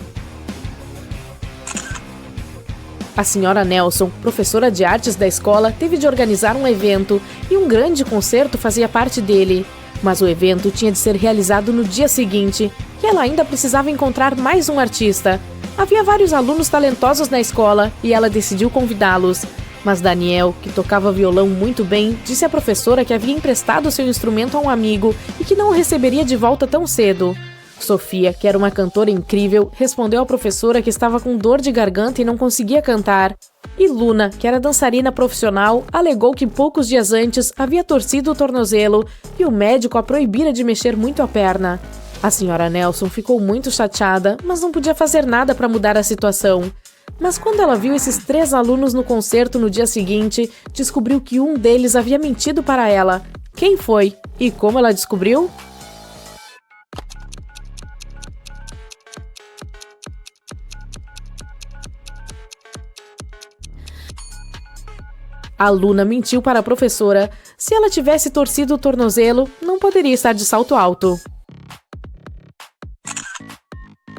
A senhora Nelson, professora de artes da escola, teve de organizar um evento e um grande concerto fazia parte dele. Mas o evento tinha de ser realizado no dia seguinte e ela ainda precisava encontrar mais um artista. Havia vários alunos talentosos na escola e ela decidiu convidá-los. Mas Daniel, que tocava violão muito bem, disse à professora que havia emprestado seu instrumento a um amigo e que não o receberia de volta tão cedo. Sofia, que era uma cantora incrível, respondeu à professora que estava com dor de garganta e não conseguia cantar. E Luna, que era dançarina profissional, alegou que poucos dias antes havia torcido o tornozelo e o médico a proibira de mexer muito a perna. A senhora Nelson ficou muito chateada, mas não podia fazer nada para mudar a situação. Mas quando ela viu esses 3 alunos no concerto no dia seguinte, descobriu que um deles havia mentido para ela. Quem foi? E como ela descobriu? A Luna mentiu para a professora. Se ela tivesse torcido o tornozelo, não poderia estar de salto alto.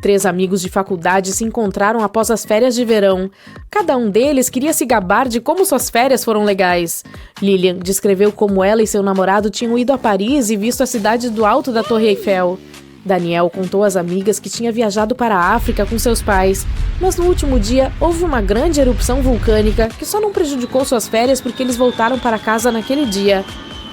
3 amigos de faculdade se encontraram após as férias de verão. Cada um deles queria se gabar de como suas férias foram legais. Lilian descreveu como ela e seu namorado tinham ido a Paris e visto a cidade do alto da Torre Eiffel. Daniel contou às amigas que tinha viajado para a África com seus pais, mas no último dia houve uma grande erupção vulcânica que só não prejudicou suas férias porque eles voltaram para casa naquele dia.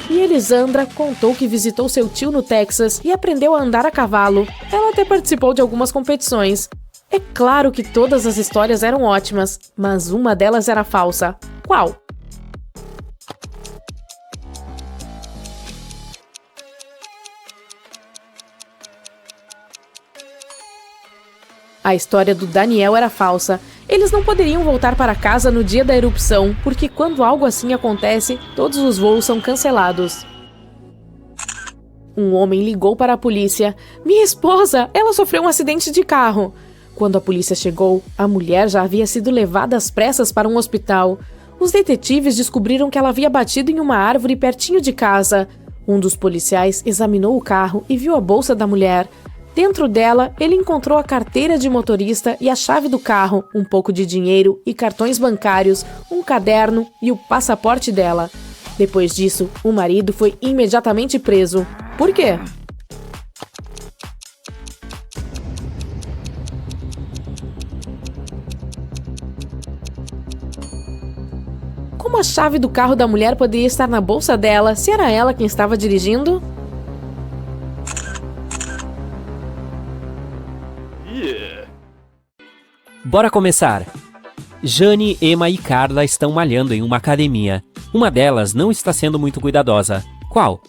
E Elisandra contou que visitou seu tio no Texas e aprendeu a andar a cavalo. Ela até participou de algumas competições. É claro que todas as histórias eram ótimas, mas uma delas era falsa. Qual? A história do Daniel era falsa. Eles não poderiam voltar para casa no dia da erupção, porque quando algo assim acontece, todos os voos são cancelados. Um homem ligou para a polícia. Minha esposa, ela sofreu um acidente de carro. Quando a polícia chegou, a mulher já havia sido levada às pressas para um hospital. Os detetives descobriram que ela havia batido em uma árvore pertinho de casa. Um dos policiais examinou o carro e viu a bolsa da mulher. Dentro dela, ele encontrou a carteira de motorista e a chave do carro, um pouco de dinheiro e cartões bancários, um caderno e o passaporte dela. Depois disso, o marido foi imediatamente preso. Por quê? Como a chave do carro da mulher poderia estar na bolsa dela se era ela quem estava dirigindo? Bora começar! Jane, Emma e Carla estão malhando em uma academia. Uma delas não está sendo muito cuidadosa. Qual?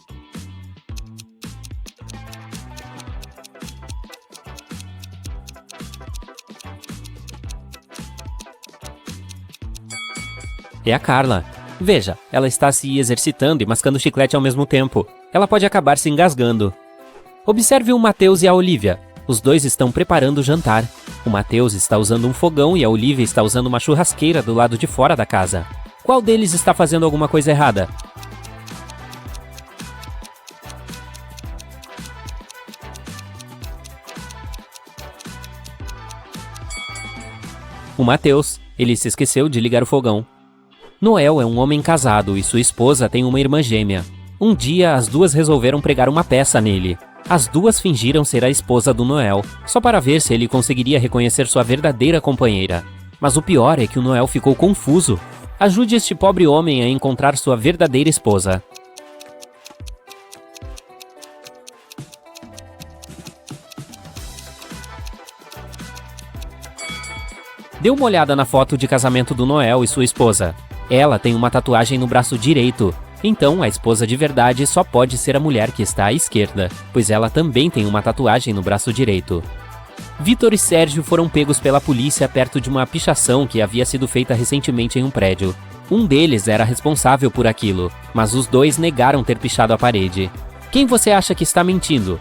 É a Carla. Veja, ela está se exercitando e mascando chiclete ao mesmo tempo. Ela pode acabar se engasgando. Observe o Matheus e a Olivia. Os dois estão preparando o jantar. O Matheus está usando um fogão e a Olivia está usando uma churrasqueira do lado de fora da casa. Qual deles está fazendo alguma coisa errada? O Matheus. Ele se esqueceu de ligar o fogão. Noel é um homem casado e sua esposa tem uma irmã gêmea. Um dia, as duas resolveram pregar uma peça nele. As duas fingiram ser a esposa do Noel, só para ver se ele conseguiria reconhecer sua verdadeira companheira. Mas o pior é que o Noel ficou confuso. Ajude este pobre homem a encontrar sua verdadeira esposa. Dê uma olhada na foto de casamento do Noel e sua esposa. Ela tem uma tatuagem no braço direito. Então, a esposa de verdade só pode ser a mulher que está à esquerda, pois ela também tem uma tatuagem no braço direito. Vitor e Sérgio foram pegos pela polícia perto de uma pichação que havia sido feita recentemente em um prédio. Um deles era responsável por aquilo, mas os dois negaram ter pichado a parede. Quem você acha que está mentindo?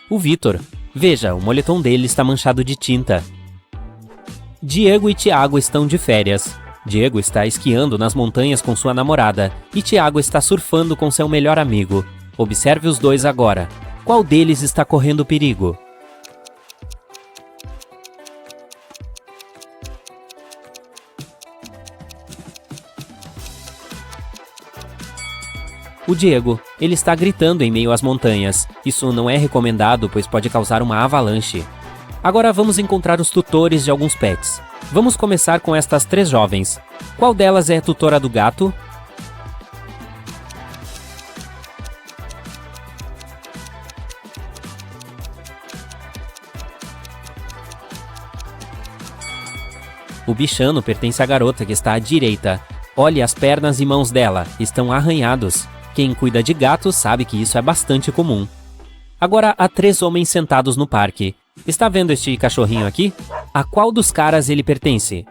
O Vitor. Veja, o moletom dele está manchado de tinta. Diego e Tiago estão de férias. Diego está esquiando nas montanhas com sua namorada e Tiago está surfando com seu melhor amigo. Observe os dois agora. Qual deles está correndo perigo? O Diego. Ele está gritando em meio às montanhas. Isso não é recomendado, pois pode causar uma avalanche. Agora vamos encontrar os tutores de alguns pets. Vamos começar com estas 3 jovens. Qual delas é a tutora do gato? O bichano pertence à garota que está à direita. Olhe as pernas e mãos dela, estão arranhados. Quem cuida de gatos sabe que isso é bastante comum. Agora há 3 homens sentados no parque. Está vendo este cachorrinho aqui? A qual dos caras ele pertence?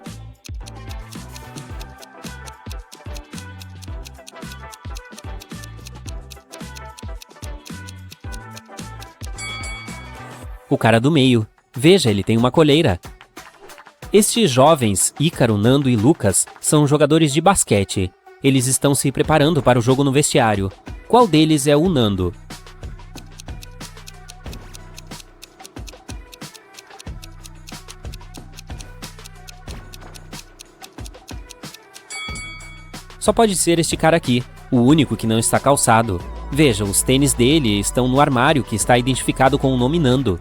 O cara do meio. Veja, ele tem uma coleira. Estes jovens, Ícaro, Nando e Lucas, são jogadores de basquete. Eles estão se preparando para o jogo no vestiário. Qual deles é o Nando? Só pode ser este cara aqui, o único que não está calçado. Veja, os tênis dele estão no armário que está identificado com o nome Nando.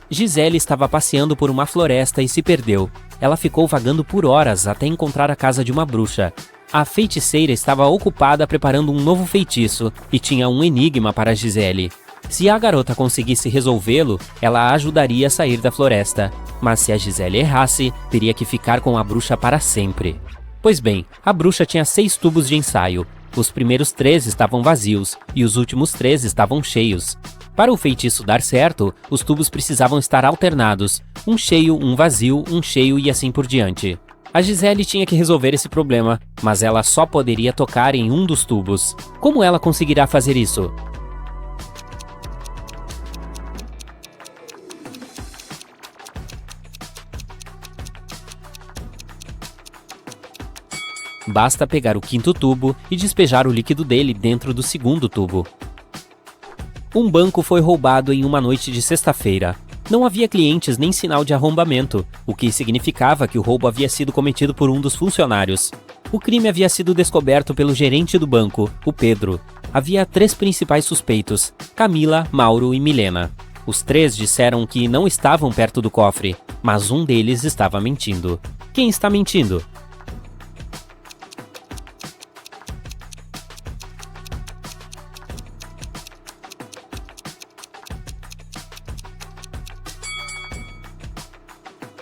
Gisele estava passeando por uma floresta e se perdeu. Ela ficou vagando por horas até encontrar a casa de uma bruxa. A feiticeira estava ocupada preparando um novo feitiço e tinha um enigma para Gisele. Se a garota conseguisse resolvê-lo, ela a ajudaria a sair da floresta. Mas se a Gisele errasse, teria que ficar com a bruxa para sempre. Pois bem, a bruxa tinha 6 tubos de ensaio. Os primeiros 3 estavam vazios e os últimos 3 estavam cheios. Para o feitiço dar certo, os tubos precisavam estar alternados. Um cheio, um vazio, um cheio e assim por diante. A Gisele tinha que resolver esse problema, mas ela só poderia tocar em um dos tubos. Como ela conseguirá fazer isso? Basta pegar o 5º tubo e despejar o líquido dele dentro do 2º tubo. Um banco foi roubado em uma noite de sexta-feira. Não havia clientes nem sinal de arrombamento, o que significava que o roubo havia sido cometido por um dos funcionários. O crime havia sido descoberto pelo gerente do banco, o Pedro. Havia 3 principais suspeitos, Camila, Mauro e Milena. Os 3 disseram que não estavam perto do cofre, mas um deles estava mentindo. Quem está mentindo?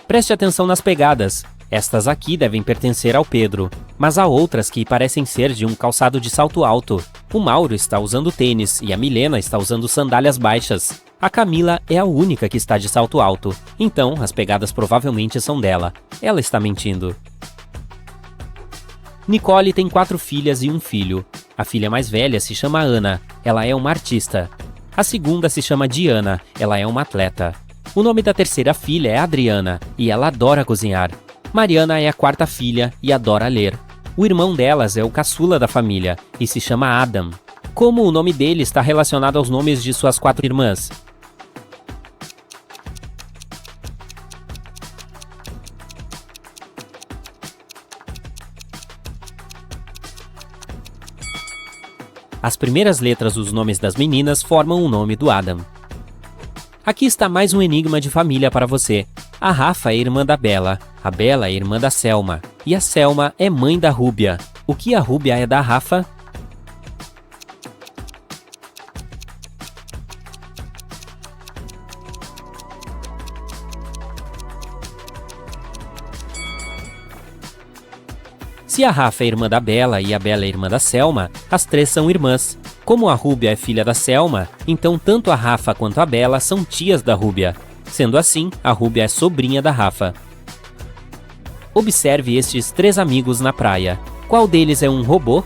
Preste atenção nas pegadas. Estas aqui devem pertencer ao Pedro, mas há outras que parecem ser de um calçado de salto alto. O Mauro está usando tênis e a Milena está usando sandálias baixas. A Camila é a única que está de salto alto, então as pegadas provavelmente são dela. Ela está mentindo. Nicole tem 4 filhas e um filho. A filha mais velha se chama Ana, ela é uma artista. A segunda se chama Diana, ela é uma atleta. O nome da terceira filha é Adriana, e ela adora cozinhar. Mariana é a 4ª filha e adora ler. O irmão delas é o caçula da família, e se chama Adam. Como o nome dele está relacionado aos nomes de suas 4 irmãs? As primeiras letras dos nomes das meninas formam o nome do Adam. Aqui está mais um enigma de família para você. A Rafa é irmã da Bela, a Bela é irmã da Selma, e a Selma é mãe da Rúbia. O que a Rúbia é da Rafa? Se a Rafa é irmã da Bella e a Bella é irmã da Selma, as três são irmãs. Como a Rúbia é filha da Selma, então tanto a Rafa quanto a Bella são tias da Rúbia. Sendo assim, a Rúbia é sobrinha da Rafa. Observe estes três amigos na praia. Qual deles é um robô?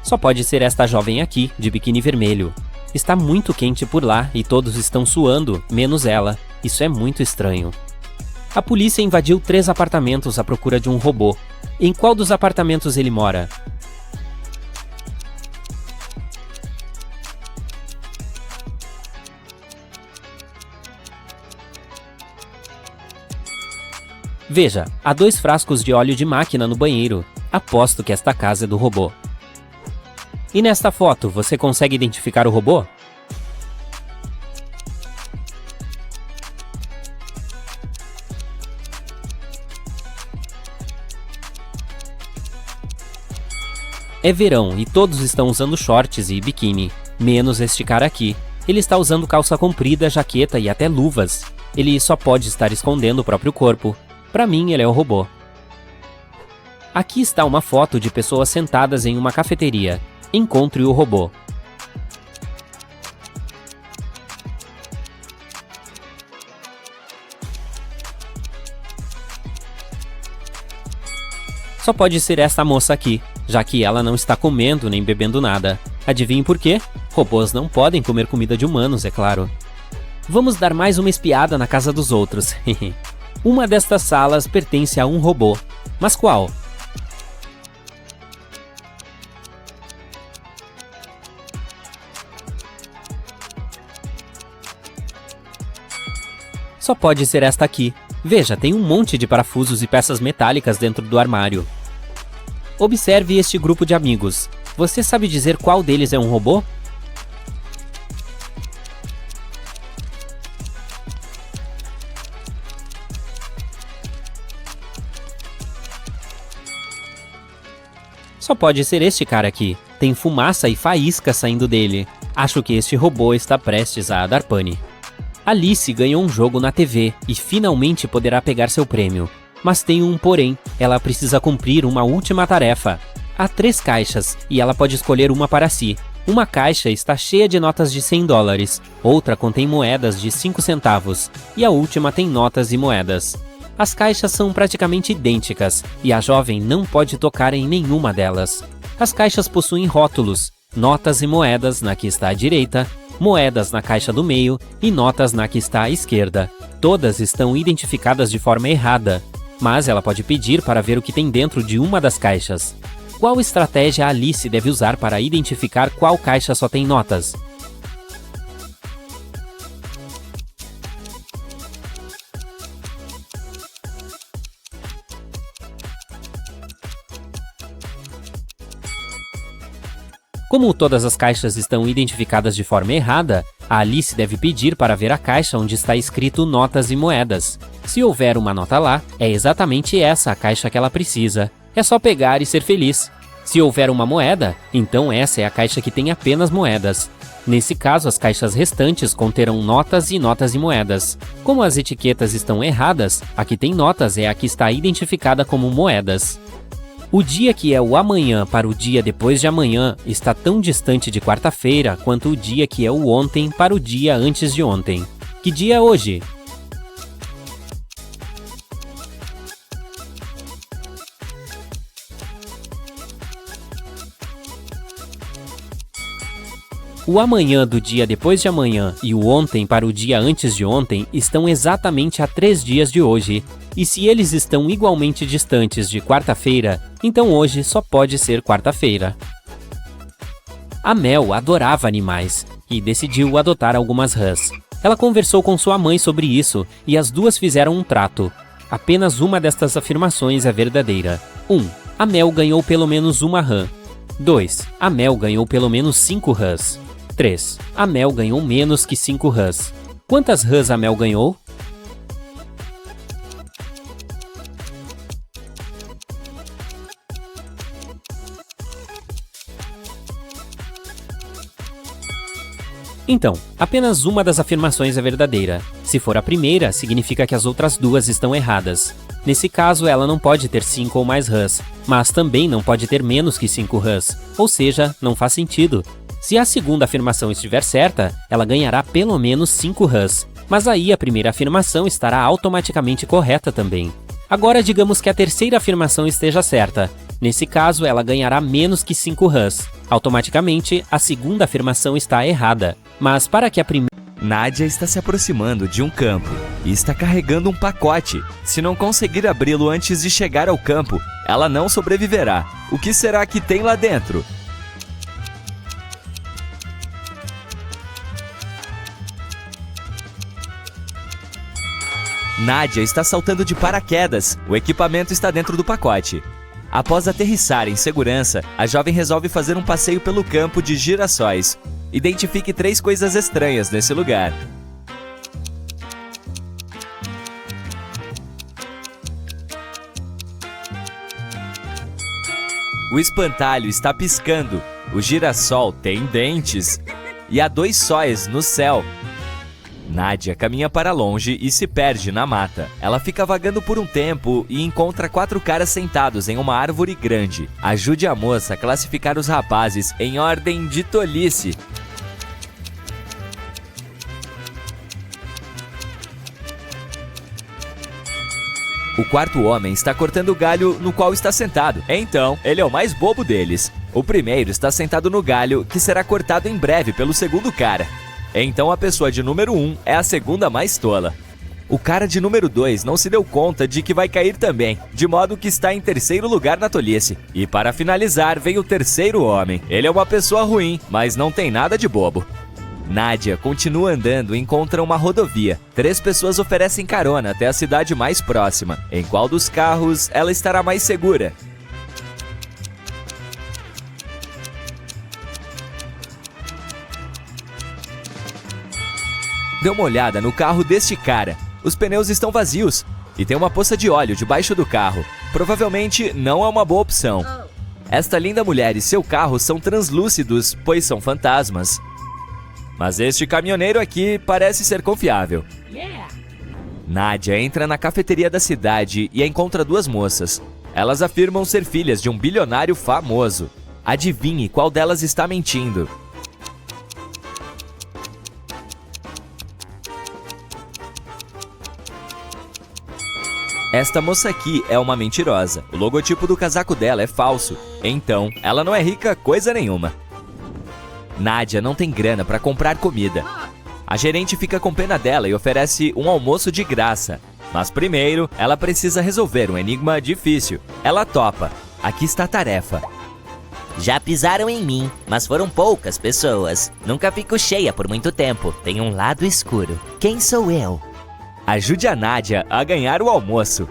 Só pode ser esta jovem aqui, de biquíni vermelho. Está muito quente por lá e todos estão suando, menos ela. Isso é muito estranho. A polícia invadiu 3 apartamentos à procura de um robô. Em qual dos apartamentos ele mora? Veja, há 2 frascos de óleo de máquina no banheiro. Aposto que esta casa é do robô. E nesta foto, você consegue identificar o robô? É verão e todos estão usando shorts e biquíni, menos este cara aqui. Ele está usando calça comprida, jaqueta e até luvas. Ele só pode estar escondendo o próprio corpo. Para mim, ele é o robô. Aqui está uma foto de pessoas sentadas em uma cafeteria. Encontre o robô. Só pode ser esta moça aqui, já que ela não está comendo nem bebendo nada. Adivinhe por quê? Robôs não podem comer comida de humanos, é claro. Vamos dar mais uma espiada na casa dos outros. Uma destas salas pertence a um robô. Mas qual? Só pode ser esta aqui. Veja, tem um monte de parafusos e peças metálicas dentro do armário. Observe este grupo de amigos. Você sabe dizer qual deles é um robô? Só pode ser este cara aqui. Tem fumaça e faísca saindo dele. Acho que este robô está prestes a dar pane. Alice ganhou um jogo na TV e finalmente poderá pegar seu prêmio. Mas tem um porém, ela precisa cumprir uma última tarefa. Há 3 caixas e ela pode escolher uma para si. Uma caixa está cheia de notas de $100, outra contém moedas de 5 centavos e a última tem notas e moedas. As caixas são praticamente idênticas e a jovem não pode tocar em nenhuma delas. As caixas possuem rótulos, notas e moedas na que está à direita, moedas na caixa do meio e notas na que está à esquerda. Todas estão identificadas de forma errada, mas ela pode pedir para ver o que tem dentro de uma das caixas. Qual estratégia a Alice deve usar para identificar qual caixa só tem notas? Como todas as caixas estão identificadas de forma errada, a Alice deve pedir para ver a caixa onde está escrito notas e moedas. Se houver uma nota lá, é exatamente essa a caixa que ela precisa. É só pegar e ser feliz. Se houver uma moeda, então essa é a caixa que tem apenas moedas. Nesse caso, as caixas restantes conterão notas e moedas. Como as etiquetas estão erradas, a que tem notas é a que está identificada como moedas. O dia que é o amanhã para o dia depois de amanhã está tão distante de quarta-feira quanto o dia que é o ontem para o dia antes de ontem. Que dia é hoje? O amanhã do dia depois de amanhã e o ontem para o dia antes de ontem estão exatamente a 3 dias de hoje. E se eles estão igualmente distantes de quarta-feira, então hoje só pode ser quarta-feira. A Mel adorava animais e decidiu adotar algumas rãs. Ela conversou com sua mãe sobre isso e as duas fizeram um trato. Apenas uma destas afirmações é verdadeira. 1. A Mel ganhou pelo menos uma rã. 2. A Mel ganhou pelo menos 5 rãs. 3. A Mel ganhou menos que 5 rãs. Quantas rãs a Mel ganhou? Então, apenas uma das afirmações é verdadeira. Se for a primeira, significa que as outras duas estão erradas. Nesse caso, ela não pode ter 5 ou mais rãs, mas também não pode ter menos que 5 rãs, ou seja, não faz sentido. Se a segunda afirmação estiver certa, ela ganhará pelo menos 5 rãs, mas aí a primeira afirmação estará automaticamente correta também. Agora digamos que a terceira afirmação esteja certa. Nesse caso, ela ganhará menos que 5 rãs. Automaticamente, a segunda afirmação está errada. Mas para que a primeira... Nádia está se aproximando de um campo e está carregando um pacote. Se não conseguir abri-lo antes de chegar ao campo, ela não sobreviverá. O que será que tem lá dentro? Nádia está saltando de paraquedas. O equipamento está dentro do pacote. Após aterrissar em segurança, a jovem resolve fazer um passeio pelo campo de girassóis. Identifique 3 coisas estranhas nesse lugar. O espantalho está piscando. O girassol tem dentes. E há 2 sóis no céu. Nádia caminha para longe e se perde na mata. Ela fica vagando por um tempo e encontra 4 caras sentados em uma árvore grande. Ajude a moça a classificar os rapazes em ordem de tolice. O quarto homem está cortando o galho no qual está sentado. Então, ele é o mais bobo deles. O primeiro está sentado no galho que será cortado em breve pelo segundo cara. Então a pessoa de número 1 é a segunda mais tola. O cara de número 2 não se deu conta de que vai cair também, de modo que está em terceiro lugar na tolice. E para finalizar, vem o terceiro homem. Ele é uma pessoa ruim, mas não tem nada de bobo. Nádia continua andando e encontra uma rodovia. 3 pessoas oferecem carona até a cidade mais próxima. Em qual dos carros ela estará mais segura? Dê uma olhada no carro deste cara. Os pneus estão vazios e tem uma poça de óleo debaixo do carro. Provavelmente não é uma boa opção. Esta linda mulher e seu carro são translúcidos, pois são fantasmas. Mas este caminhoneiro aqui parece ser confiável. Nádia entra na cafeteria da cidade e encontra 2 moças. Elas afirmam ser filhas de um bilionário famoso. Adivinhe qual delas está mentindo. Esta moça aqui é uma mentirosa. O logotipo do casaco dela é falso. Então, ela não é rica coisa nenhuma. Nádia não tem grana para comprar comida. A gerente fica com pena dela e oferece um almoço de graça. Mas primeiro, ela precisa resolver um enigma difícil. Ela topa. Aqui está a tarefa. Já pisaram em mim, mas foram poucas pessoas. Nunca fico cheia por muito tempo. Tem um lado escuro. Quem sou eu? Ajude a Nádia a ganhar o almoço.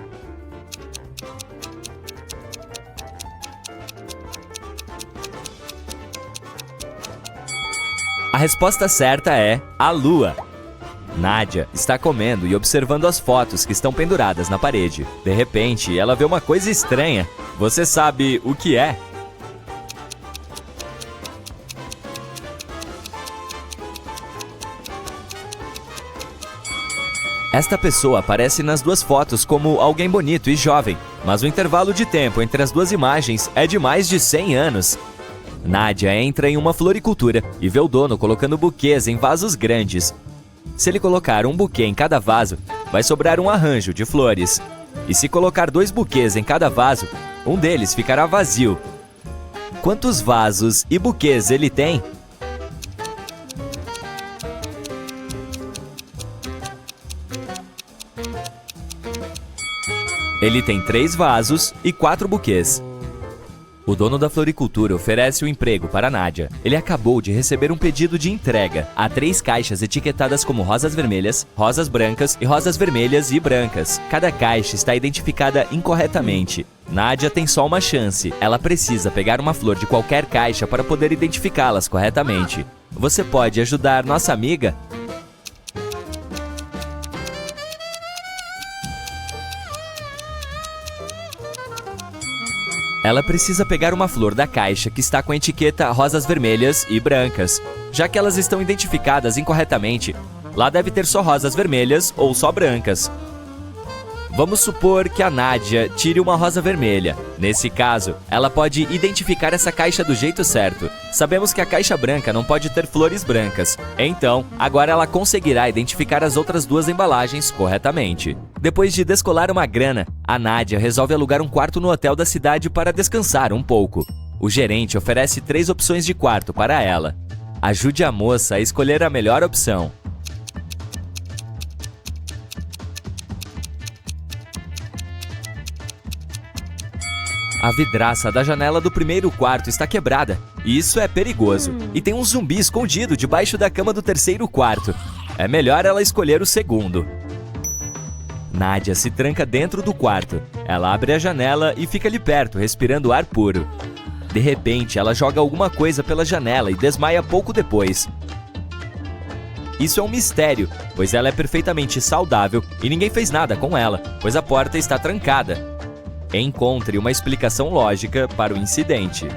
A resposta certa é a lua. Nádia está comendo e observando as fotos que estão penduradas na parede. De repente, ela vê uma coisa estranha. Você sabe o que é? Esta pessoa aparece nas 2 fotos como alguém bonito e jovem, mas o intervalo de tempo entre as 2 imagens é de mais de 100 anos. Nádia entra em uma floricultura e vê o dono colocando buquês em vasos grandes. Se ele colocar um buquê em cada vaso, vai sobrar um arranjo de flores. E se colocar 2 buquês em cada vaso, um deles ficará vazio. Quantos vasos e buquês ele tem? Ele tem 3 vasos e 4 buquês. O dono da floricultura oferece um emprego para Nádia. Ele acabou de receber um pedido de entrega. Há 3 caixas etiquetadas como rosas vermelhas, rosas brancas e rosas vermelhas e brancas. Cada caixa está identificada incorretamente. Nádia tem só uma chance. Ela precisa pegar uma flor de qualquer caixa para poder identificá-las corretamente. Você pode ajudar nossa amiga? Ela precisa pegar uma flor da caixa que está com a etiqueta rosas vermelhas e brancas. já que elas estão identificadas incorretamente. Lá deve ter só rosas vermelhas ou só brancas. Vamos supor que a Nádia tire uma rosa vermelha. Nesse caso, ela pode identificar essa caixa do jeito certo. Sabemos que a caixa branca não pode ter flores brancas. Então, agora ela conseguirá identificar as outras duas embalagens corretamente. Depois de descolar uma grana, a Nádia resolve alugar um quarto no hotel da cidade para descansar um pouco. O gerente oferece 3 opções de quarto para ela. Ajude a moça a escolher a melhor opção. A vidraça da janela do primeiro quarto está quebrada. Isso é perigoso. E tem um zumbi escondido debaixo da cama do terceiro quarto. É melhor ela escolher o segundo. Nádia se tranca dentro do quarto. Ela abre a janela e fica ali perto, respirando ar puro. De repente, ela joga alguma coisa pela janela e desmaia pouco depois. Isso é um mistério, pois ela é perfeitamente saudável e ninguém fez nada com ela, pois a porta está trancada. Encontre uma explicação lógica para o incidente.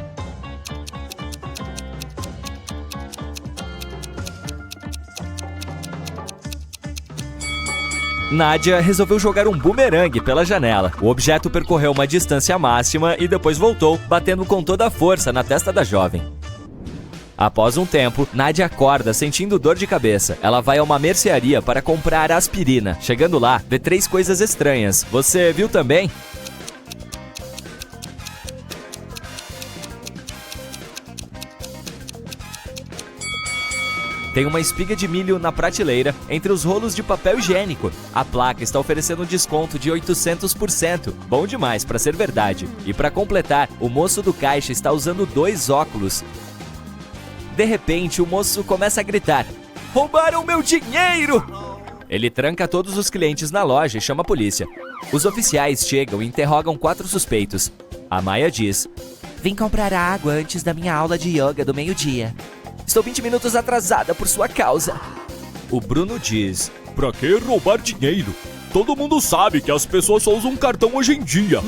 Nádia resolveu jogar um bumerangue pela janela. O objeto percorreu uma distância máxima e depois voltou, batendo com toda a força na testa da jovem. Após um tempo, Nádia acorda sentindo dor de cabeça. Ela vai a uma mercearia para comprar aspirina. Chegando lá, vê 3 coisas estranhas. Você viu também? Tem uma espiga de milho na prateleira entre os rolos de papel higiênico. A placa está oferecendo um desconto de 800%. Bom demais para ser verdade. E para completar, o moço do caixa está usando 2 óculos. De repente, o moço começa a gritar: "Roubaram meu dinheiro!" Ele tranca todos os clientes na loja e chama a polícia. Os oficiais chegam e interrogam 4 suspeitos. A Maia diz: Vim comprar água antes da minha aula de yoga do meio-dia. Estou 20 minutos atrasada por sua causa. O Bruno diz: Pra que roubar dinheiro? Todo mundo sabe que as pessoas só usam cartão hoje em dia.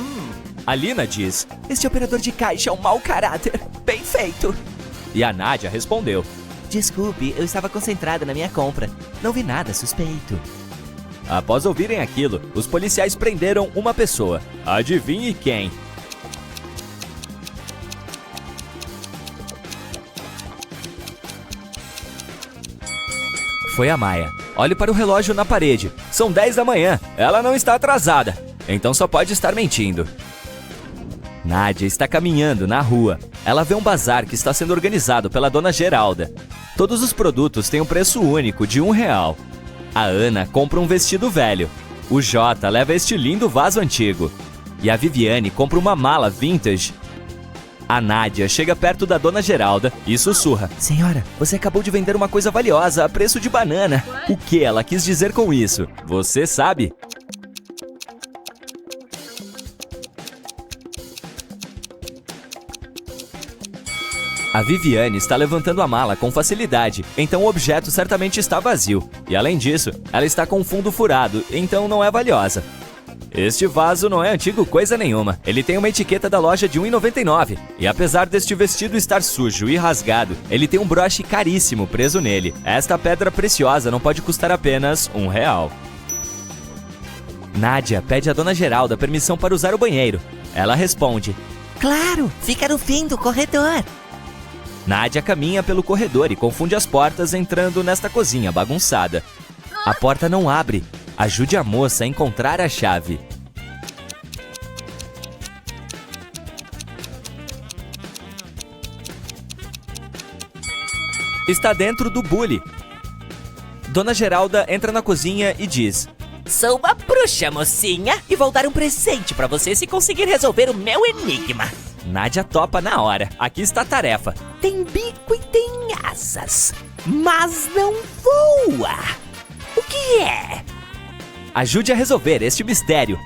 A Lina diz: Este operador de caixa é um mau caráter. Bem feito. E a Nádia respondeu: Desculpe, eu estava concentrada na minha compra. Não vi nada suspeito. Após ouvirem aquilo, os policiais prenderam uma pessoa. Adivinhe quem? Foi a Maia. Olhe para o relógio na parede. São 10 da manhã. Ela não está atrasada. Então só pode estar mentindo. Nádia está caminhando na rua. Ela vê um bazar que está sendo organizado pela dona Geralda. Todos os produtos têm um preço único de R$1. A Ana compra um vestido velho. O Jota leva este lindo vaso antigo. E a Viviane compra uma mala vintage. A Nádia chega perto da dona Geralda e sussurra: Senhora, você acabou de vender uma coisa valiosa a preço de banana. O que ela quis dizer com isso? Você sabe? A Viviane está levantando a mala com facilidade, então o objeto certamente está vazio. E além disso, ela está com um fundo furado, então não é valiosa. Este vaso não é antigo coisa nenhuma. Ele tem uma etiqueta da loja de R$1,99. E apesar deste vestido estar sujo e rasgado, ele tem um broche caríssimo preso nele. Esta pedra preciosa não pode custar apenas R$1. Nádia pede à dona Geralda permissão para usar o banheiro. Ela responde: Claro, fica no fim do corredor. Nádia caminha pelo corredor e confunde as portas entrando nesta cozinha bagunçada. A porta não abre. Ajude a moça a encontrar a chave. Está dentro do bule. Dona Geralda entra na cozinha e diz: Sou uma bruxa, mocinha, e vou dar um presente pra você se conseguir resolver o meu enigma. Nádia topa na hora. Aqui está a tarefa. Tem bico e tem asas, mas não voa. O que é? Ajude a resolver este mistério.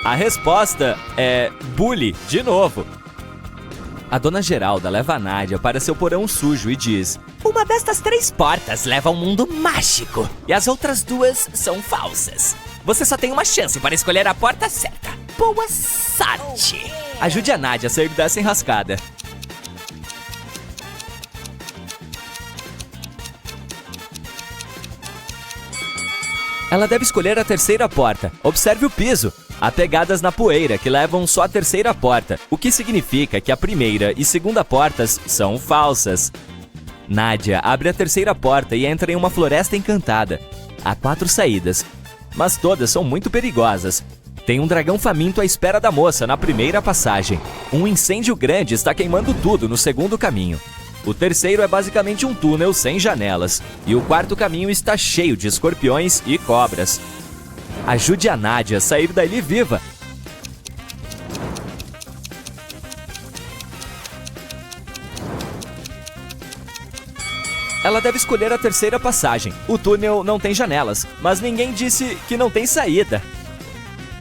A resposta é bule, de novo. A dona Geralda leva a Nádia para seu porão sujo e diz: Uma destas 3 portas leva ao mundo mágico, e as outras 2 são falsas. Você só tem uma chance para escolher a porta certa. Boa sorte! Ajude a Nádia a sair dessa enrascada. Ela deve escolher a terceira porta. Observe o piso. Há pegadas na poeira que levam só a terceira porta, o que significa que a primeira e segunda portas são falsas. Nádia abre a terceira porta e entra em uma floresta encantada. Há 4 saídas, mas todas são muito perigosas. Tem um dragão faminto à espera da moça na primeira passagem. Um incêndio grande está queimando tudo no segundo caminho. O terceiro é basicamente um túnel sem janelas. E o quarto caminho está cheio de escorpiões e cobras. Ajude a Nádia a sair dali viva. Ela deve escolher a terceira passagem. O túnel não tem janelas, mas ninguém disse que não tem saída.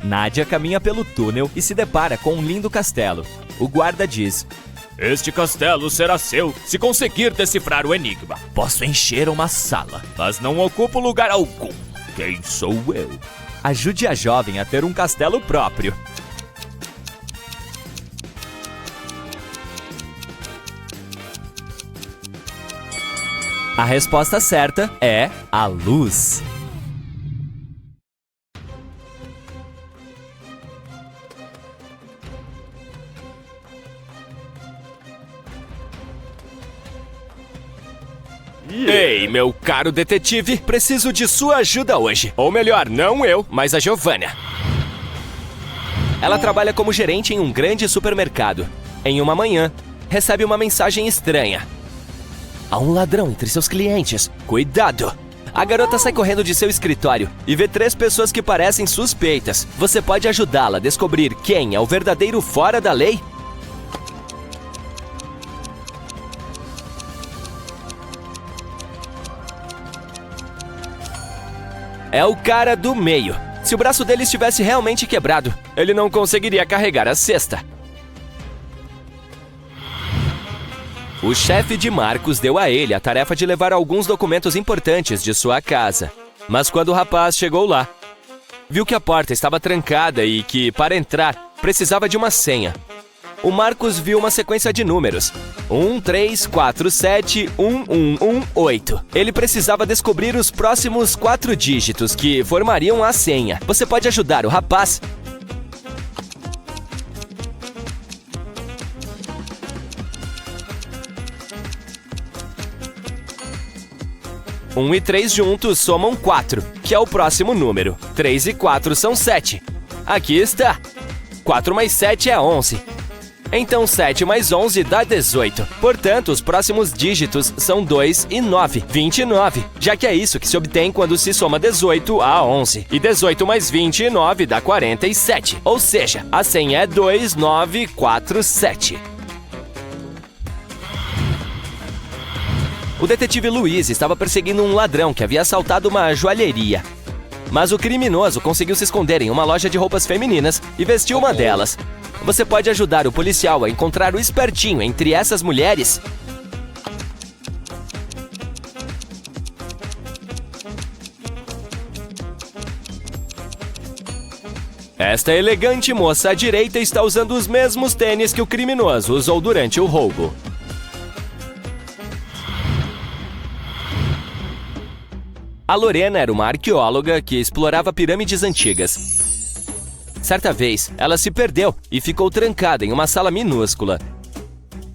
Nádia caminha pelo túnel e se depara com um lindo castelo. O guarda diz: Este castelo será seu se conseguir decifrar o enigma. Posso encher uma sala. Mas não ocupo lugar algum. Quem sou eu? Ajude a jovem a ter um castelo próprio. A resposta certa é a luz. Ei, meu caro detetive, preciso de sua ajuda hoje. Ou melhor, não eu, mas a Giovanna. Ela trabalha como gerente em um grande supermercado. Em uma manhã, recebe uma mensagem estranha. Há um ladrão entre seus clientes. Cuidado! A garota sai correndo de seu escritório e vê 3 pessoas que parecem suspeitas. Você pode ajudá-la a descobrir quem é o verdadeiro fora da lei? É o cara do meio. Se o braço dele estivesse realmente quebrado, ele não conseguiria carregar a cesta. O chefe de Marcos deu a ele a tarefa de levar alguns documentos importantes de sua casa. Mas quando o rapaz chegou lá, viu que a porta estava trancada e que, para entrar, precisava de uma senha. O Marcos viu uma sequência de números. 1, 3, 4, 7, 1, 1, 1, 8. Ele precisava descobrir os próximos 4 dígitos que formariam a senha. Você pode ajudar o rapaz? Um e 3 juntos somam 4, que é o próximo número. 3 e 4 são 7. Aqui está. 4 mais 7 é 11. Então 7 mais 11 dá 18. Portanto, os próximos dígitos são 2 e 9, 29. Já que é isso que se obtém quando se soma 18 a 11. E 18 mais 29 dá 47. Ou seja, a senha é 2947. O detetive Luiz estava perseguindo um ladrão que havia assaltado uma joalheria. Mas o criminoso conseguiu se esconder em uma loja de roupas femininas e vestiu uma delas. Você pode ajudar o policial a encontrar o espertinho entre essas mulheres? Esta elegante moça à direita está usando os mesmos tênis que o criminoso usou durante o roubo. A Lorena era uma arqueóloga que explorava pirâmides antigas. Certa vez, ela se perdeu e ficou trancada em uma sala minúscula.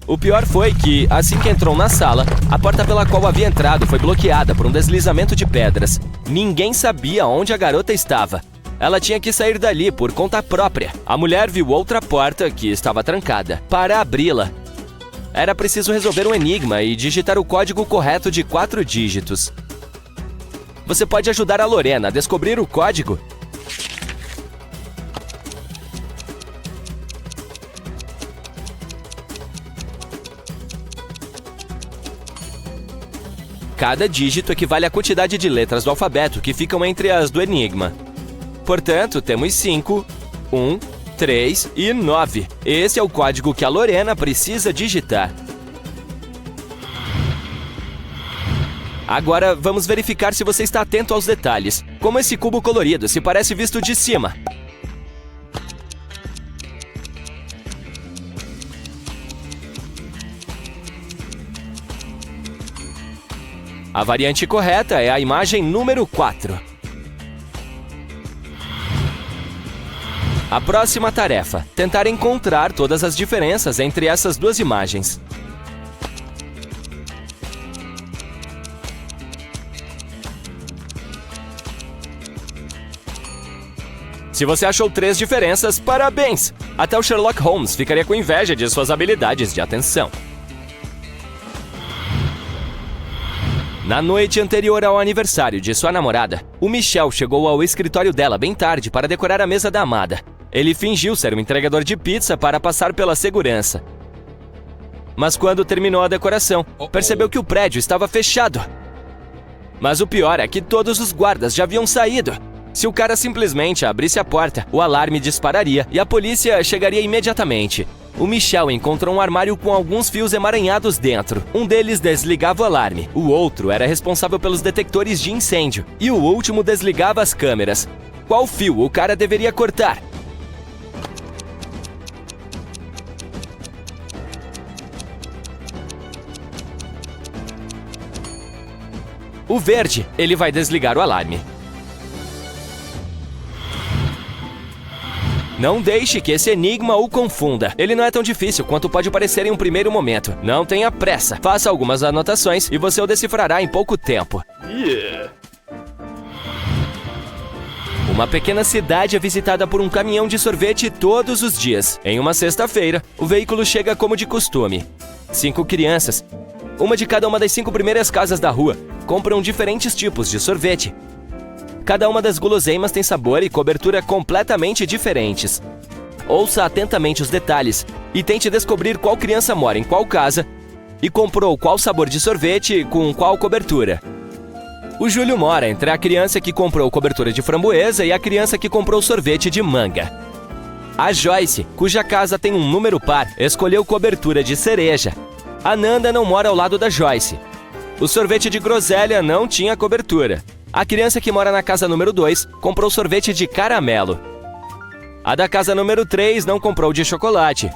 O pior foi que, assim que entrou na sala, a porta pela qual havia entrado foi bloqueada por um deslizamento de pedras. Ninguém sabia onde a garota estava. Ela tinha que sair dali por conta própria. A mulher viu outra porta, que estava trancada, para abri-la. Era preciso resolver um enigma e digitar o código correto de 4 dígitos. Você pode ajudar a Lorena a descobrir o código? Cada dígito equivale à quantidade de letras do alfabeto que ficam entre as do enigma. Portanto, temos 5, 1, 3 e 9. Esse é o código que a Lorena precisa digitar. Agora, vamos verificar se você está atento aos detalhes. Como esse cubo colorido se parece visto de cima. A variante correta é a imagem número 4. A próxima tarefa: tentar encontrar todas as diferenças entre essas duas imagens. Se você achou 3 diferenças, parabéns! Até o Sherlock Holmes ficaria com inveja de suas habilidades de atenção. Na noite anterior ao aniversário de sua namorada, o Michel chegou ao escritório dela bem tarde para decorar a mesa da amada. Ele fingiu ser um entregador de pizza para passar pela segurança. Mas quando terminou a decoração, percebeu que o prédio estava fechado. Mas o pior é que todos os guardas já haviam saído. Se o cara simplesmente abrisse a porta, o alarme dispararia e a polícia chegaria imediatamente. O Michel encontrou um armário com alguns fios emaranhados dentro. Um deles desligava o alarme, o outro era responsável pelos detectores de incêndio e o último desligava as câmeras. Qual fio o cara deveria cortar? O verde, ele vai desligar o alarme. Não deixe que esse enigma o confunda. Ele não é tão difícil quanto pode parecer em um primeiro momento. Não tenha pressa. Faça algumas anotações e você o decifrará em pouco tempo. Uma pequena cidade é visitada por um caminhão de sorvete todos os dias. Em uma sexta-feira, o veículo chega como de costume. 5 crianças, uma de cada uma das 5 primeiras casas da rua, compram diferentes tipos de sorvete. Cada uma das guloseimas tem sabor e cobertura completamente diferentes. Ouça atentamente os detalhes e tente descobrir qual criança mora em qual casa e comprou qual sabor de sorvete com qual cobertura. O Júlio mora entre a criança que comprou cobertura de framboesa e a criança que comprou sorvete de manga. A Joyce, cuja casa tem um número par, escolheu cobertura de cereja. A Nanda não mora ao lado da Joyce. O sorvete de groselha não tinha cobertura. A criança que mora na casa número 2 comprou sorvete de caramelo. A da casa número 3 não comprou de chocolate.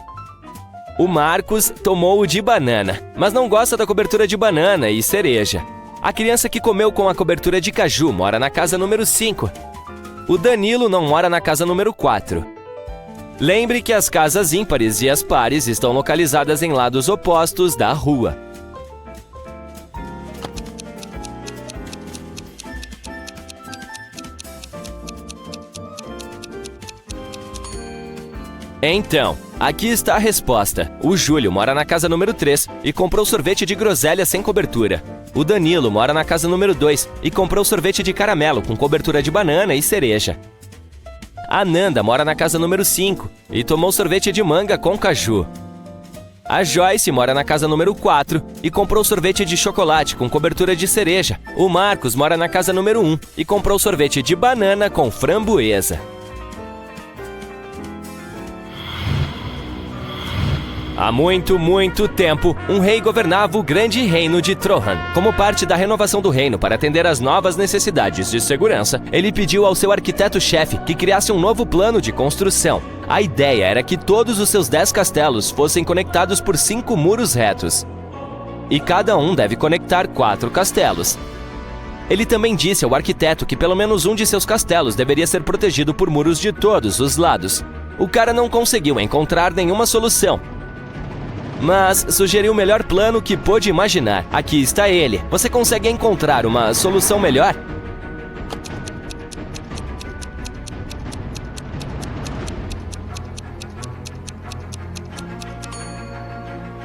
O Marcos tomou o de banana, mas não gosta da cobertura de banana e cereja. A criança que comeu com a cobertura de caju mora na casa número 5. O Danilo não mora na casa número 4. Lembre que as casas ímpares e as pares estão localizadas em lados opostos da rua. Então, aqui está a resposta. O Júlio mora na casa número 3 e comprou sorvete de groselha sem cobertura. O Danilo mora na casa número 2 e comprou sorvete de caramelo com cobertura de banana e cereja. A Nanda mora na casa número 5 e tomou sorvete de manga com caju. A Joyce mora na casa número 4 e comprou sorvete de chocolate com cobertura de cereja. O Marcos mora na casa número 1 e comprou sorvete de banana com framboesa. Há muito, muito tempo, um rei governava o grande reino de Trohan. Como parte da renovação do reino para atender às novas necessidades de segurança, ele pediu ao seu arquiteto-chefe que criasse um novo plano de construção. A ideia era que todos os seus 10 castelos fossem conectados por 5 muros retos. E cada um deve conectar 4 castelos. Ele também disse ao arquiteto que pelo menos um de seus castelos deveria ser protegido por muros de todos os lados. O cara não conseguiu encontrar nenhuma solução, mas sugeriu o melhor plano que pôde imaginar. Aqui está ele. Você consegue encontrar uma solução melhor?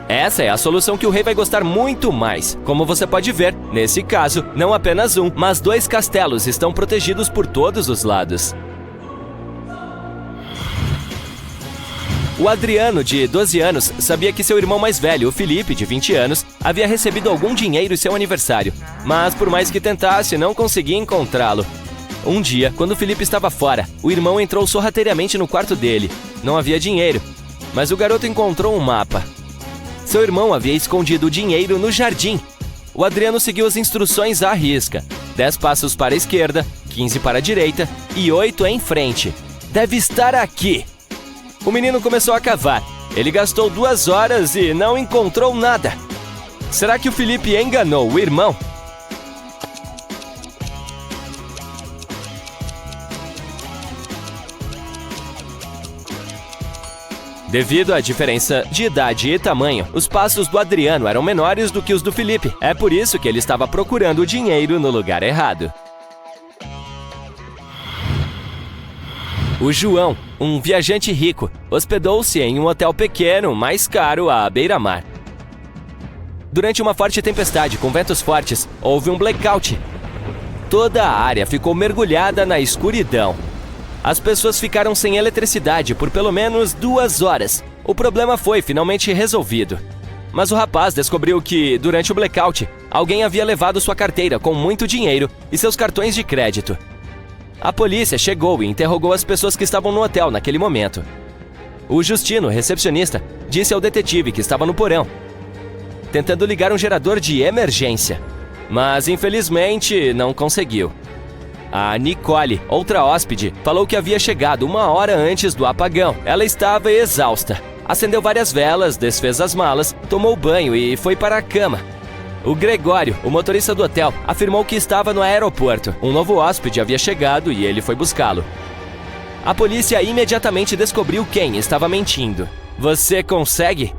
Essa é a solução que o rei vai gostar muito mais. Como você pode ver, nesse caso, não apenas um, mas 2 castelos estão protegidos por todos os lados. O Adriano, de 12 anos, sabia que seu irmão mais velho, o Felipe, de 20 anos, havia recebido algum dinheiro em seu aniversário, mas por mais que tentasse, não conseguia encontrá-lo. Um dia, quando o Felipe estava fora, o irmão entrou sorrateiramente no quarto dele. Não havia dinheiro, mas o garoto encontrou um mapa. Seu irmão havia escondido o dinheiro no jardim. O Adriano seguiu as instruções à risca. 10 passos para a esquerda, 15 para a direita e 8 em frente. Deve estar aqui! O menino começou a cavar. Ele gastou 2 horas e não encontrou nada. Será que o Felipe enganou o irmão? Devido à diferença de idade e tamanho, os passos do Adriano eram menores do que os do Felipe. É por isso que ele estava procurando o dinheiro no lugar errado. O João, um viajante rico, hospedou-se em um hotel pequeno, mais caro, à beira-mar. Durante uma forte tempestade com ventos fortes, houve um blackout. Toda a área ficou mergulhada na escuridão. As pessoas ficaram sem eletricidade por pelo menos 2 horas. O problema foi finalmente resolvido. Mas o rapaz descobriu que, durante o blackout, alguém havia levado sua carteira com muito dinheiro e seus cartões de crédito. A polícia chegou e interrogou as pessoas que estavam no hotel naquele momento. O Justino, recepcionista, disse ao detetive que estava no porão, tentando ligar um gerador de emergência. Mas, infelizmente, não conseguiu. A Nicole, outra hóspede, falou que havia chegado 1 hora antes do apagão. Ela estava exausta. Acendeu várias velas, desfez as malas, tomou banho e foi para a cama. O Gregório, o motorista do hotel, afirmou que estava no aeroporto. Um novo hóspede havia chegado e ele foi buscá-lo. A polícia imediatamente descobriu quem estava mentindo. Você consegue?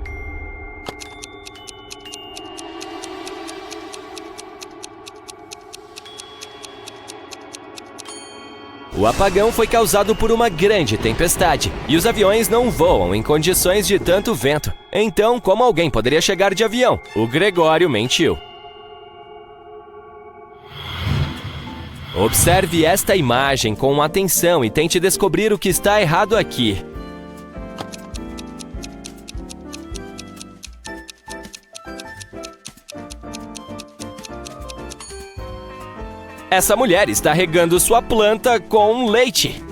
O apagão foi causado por uma grande tempestade e os aviões não voam em condições de tanto vento. Então, como alguém poderia chegar de avião? O Gregório mentiu. Observe esta imagem com atenção e tente descobrir o que está errado aqui. Essa mulher está regando sua planta com leite.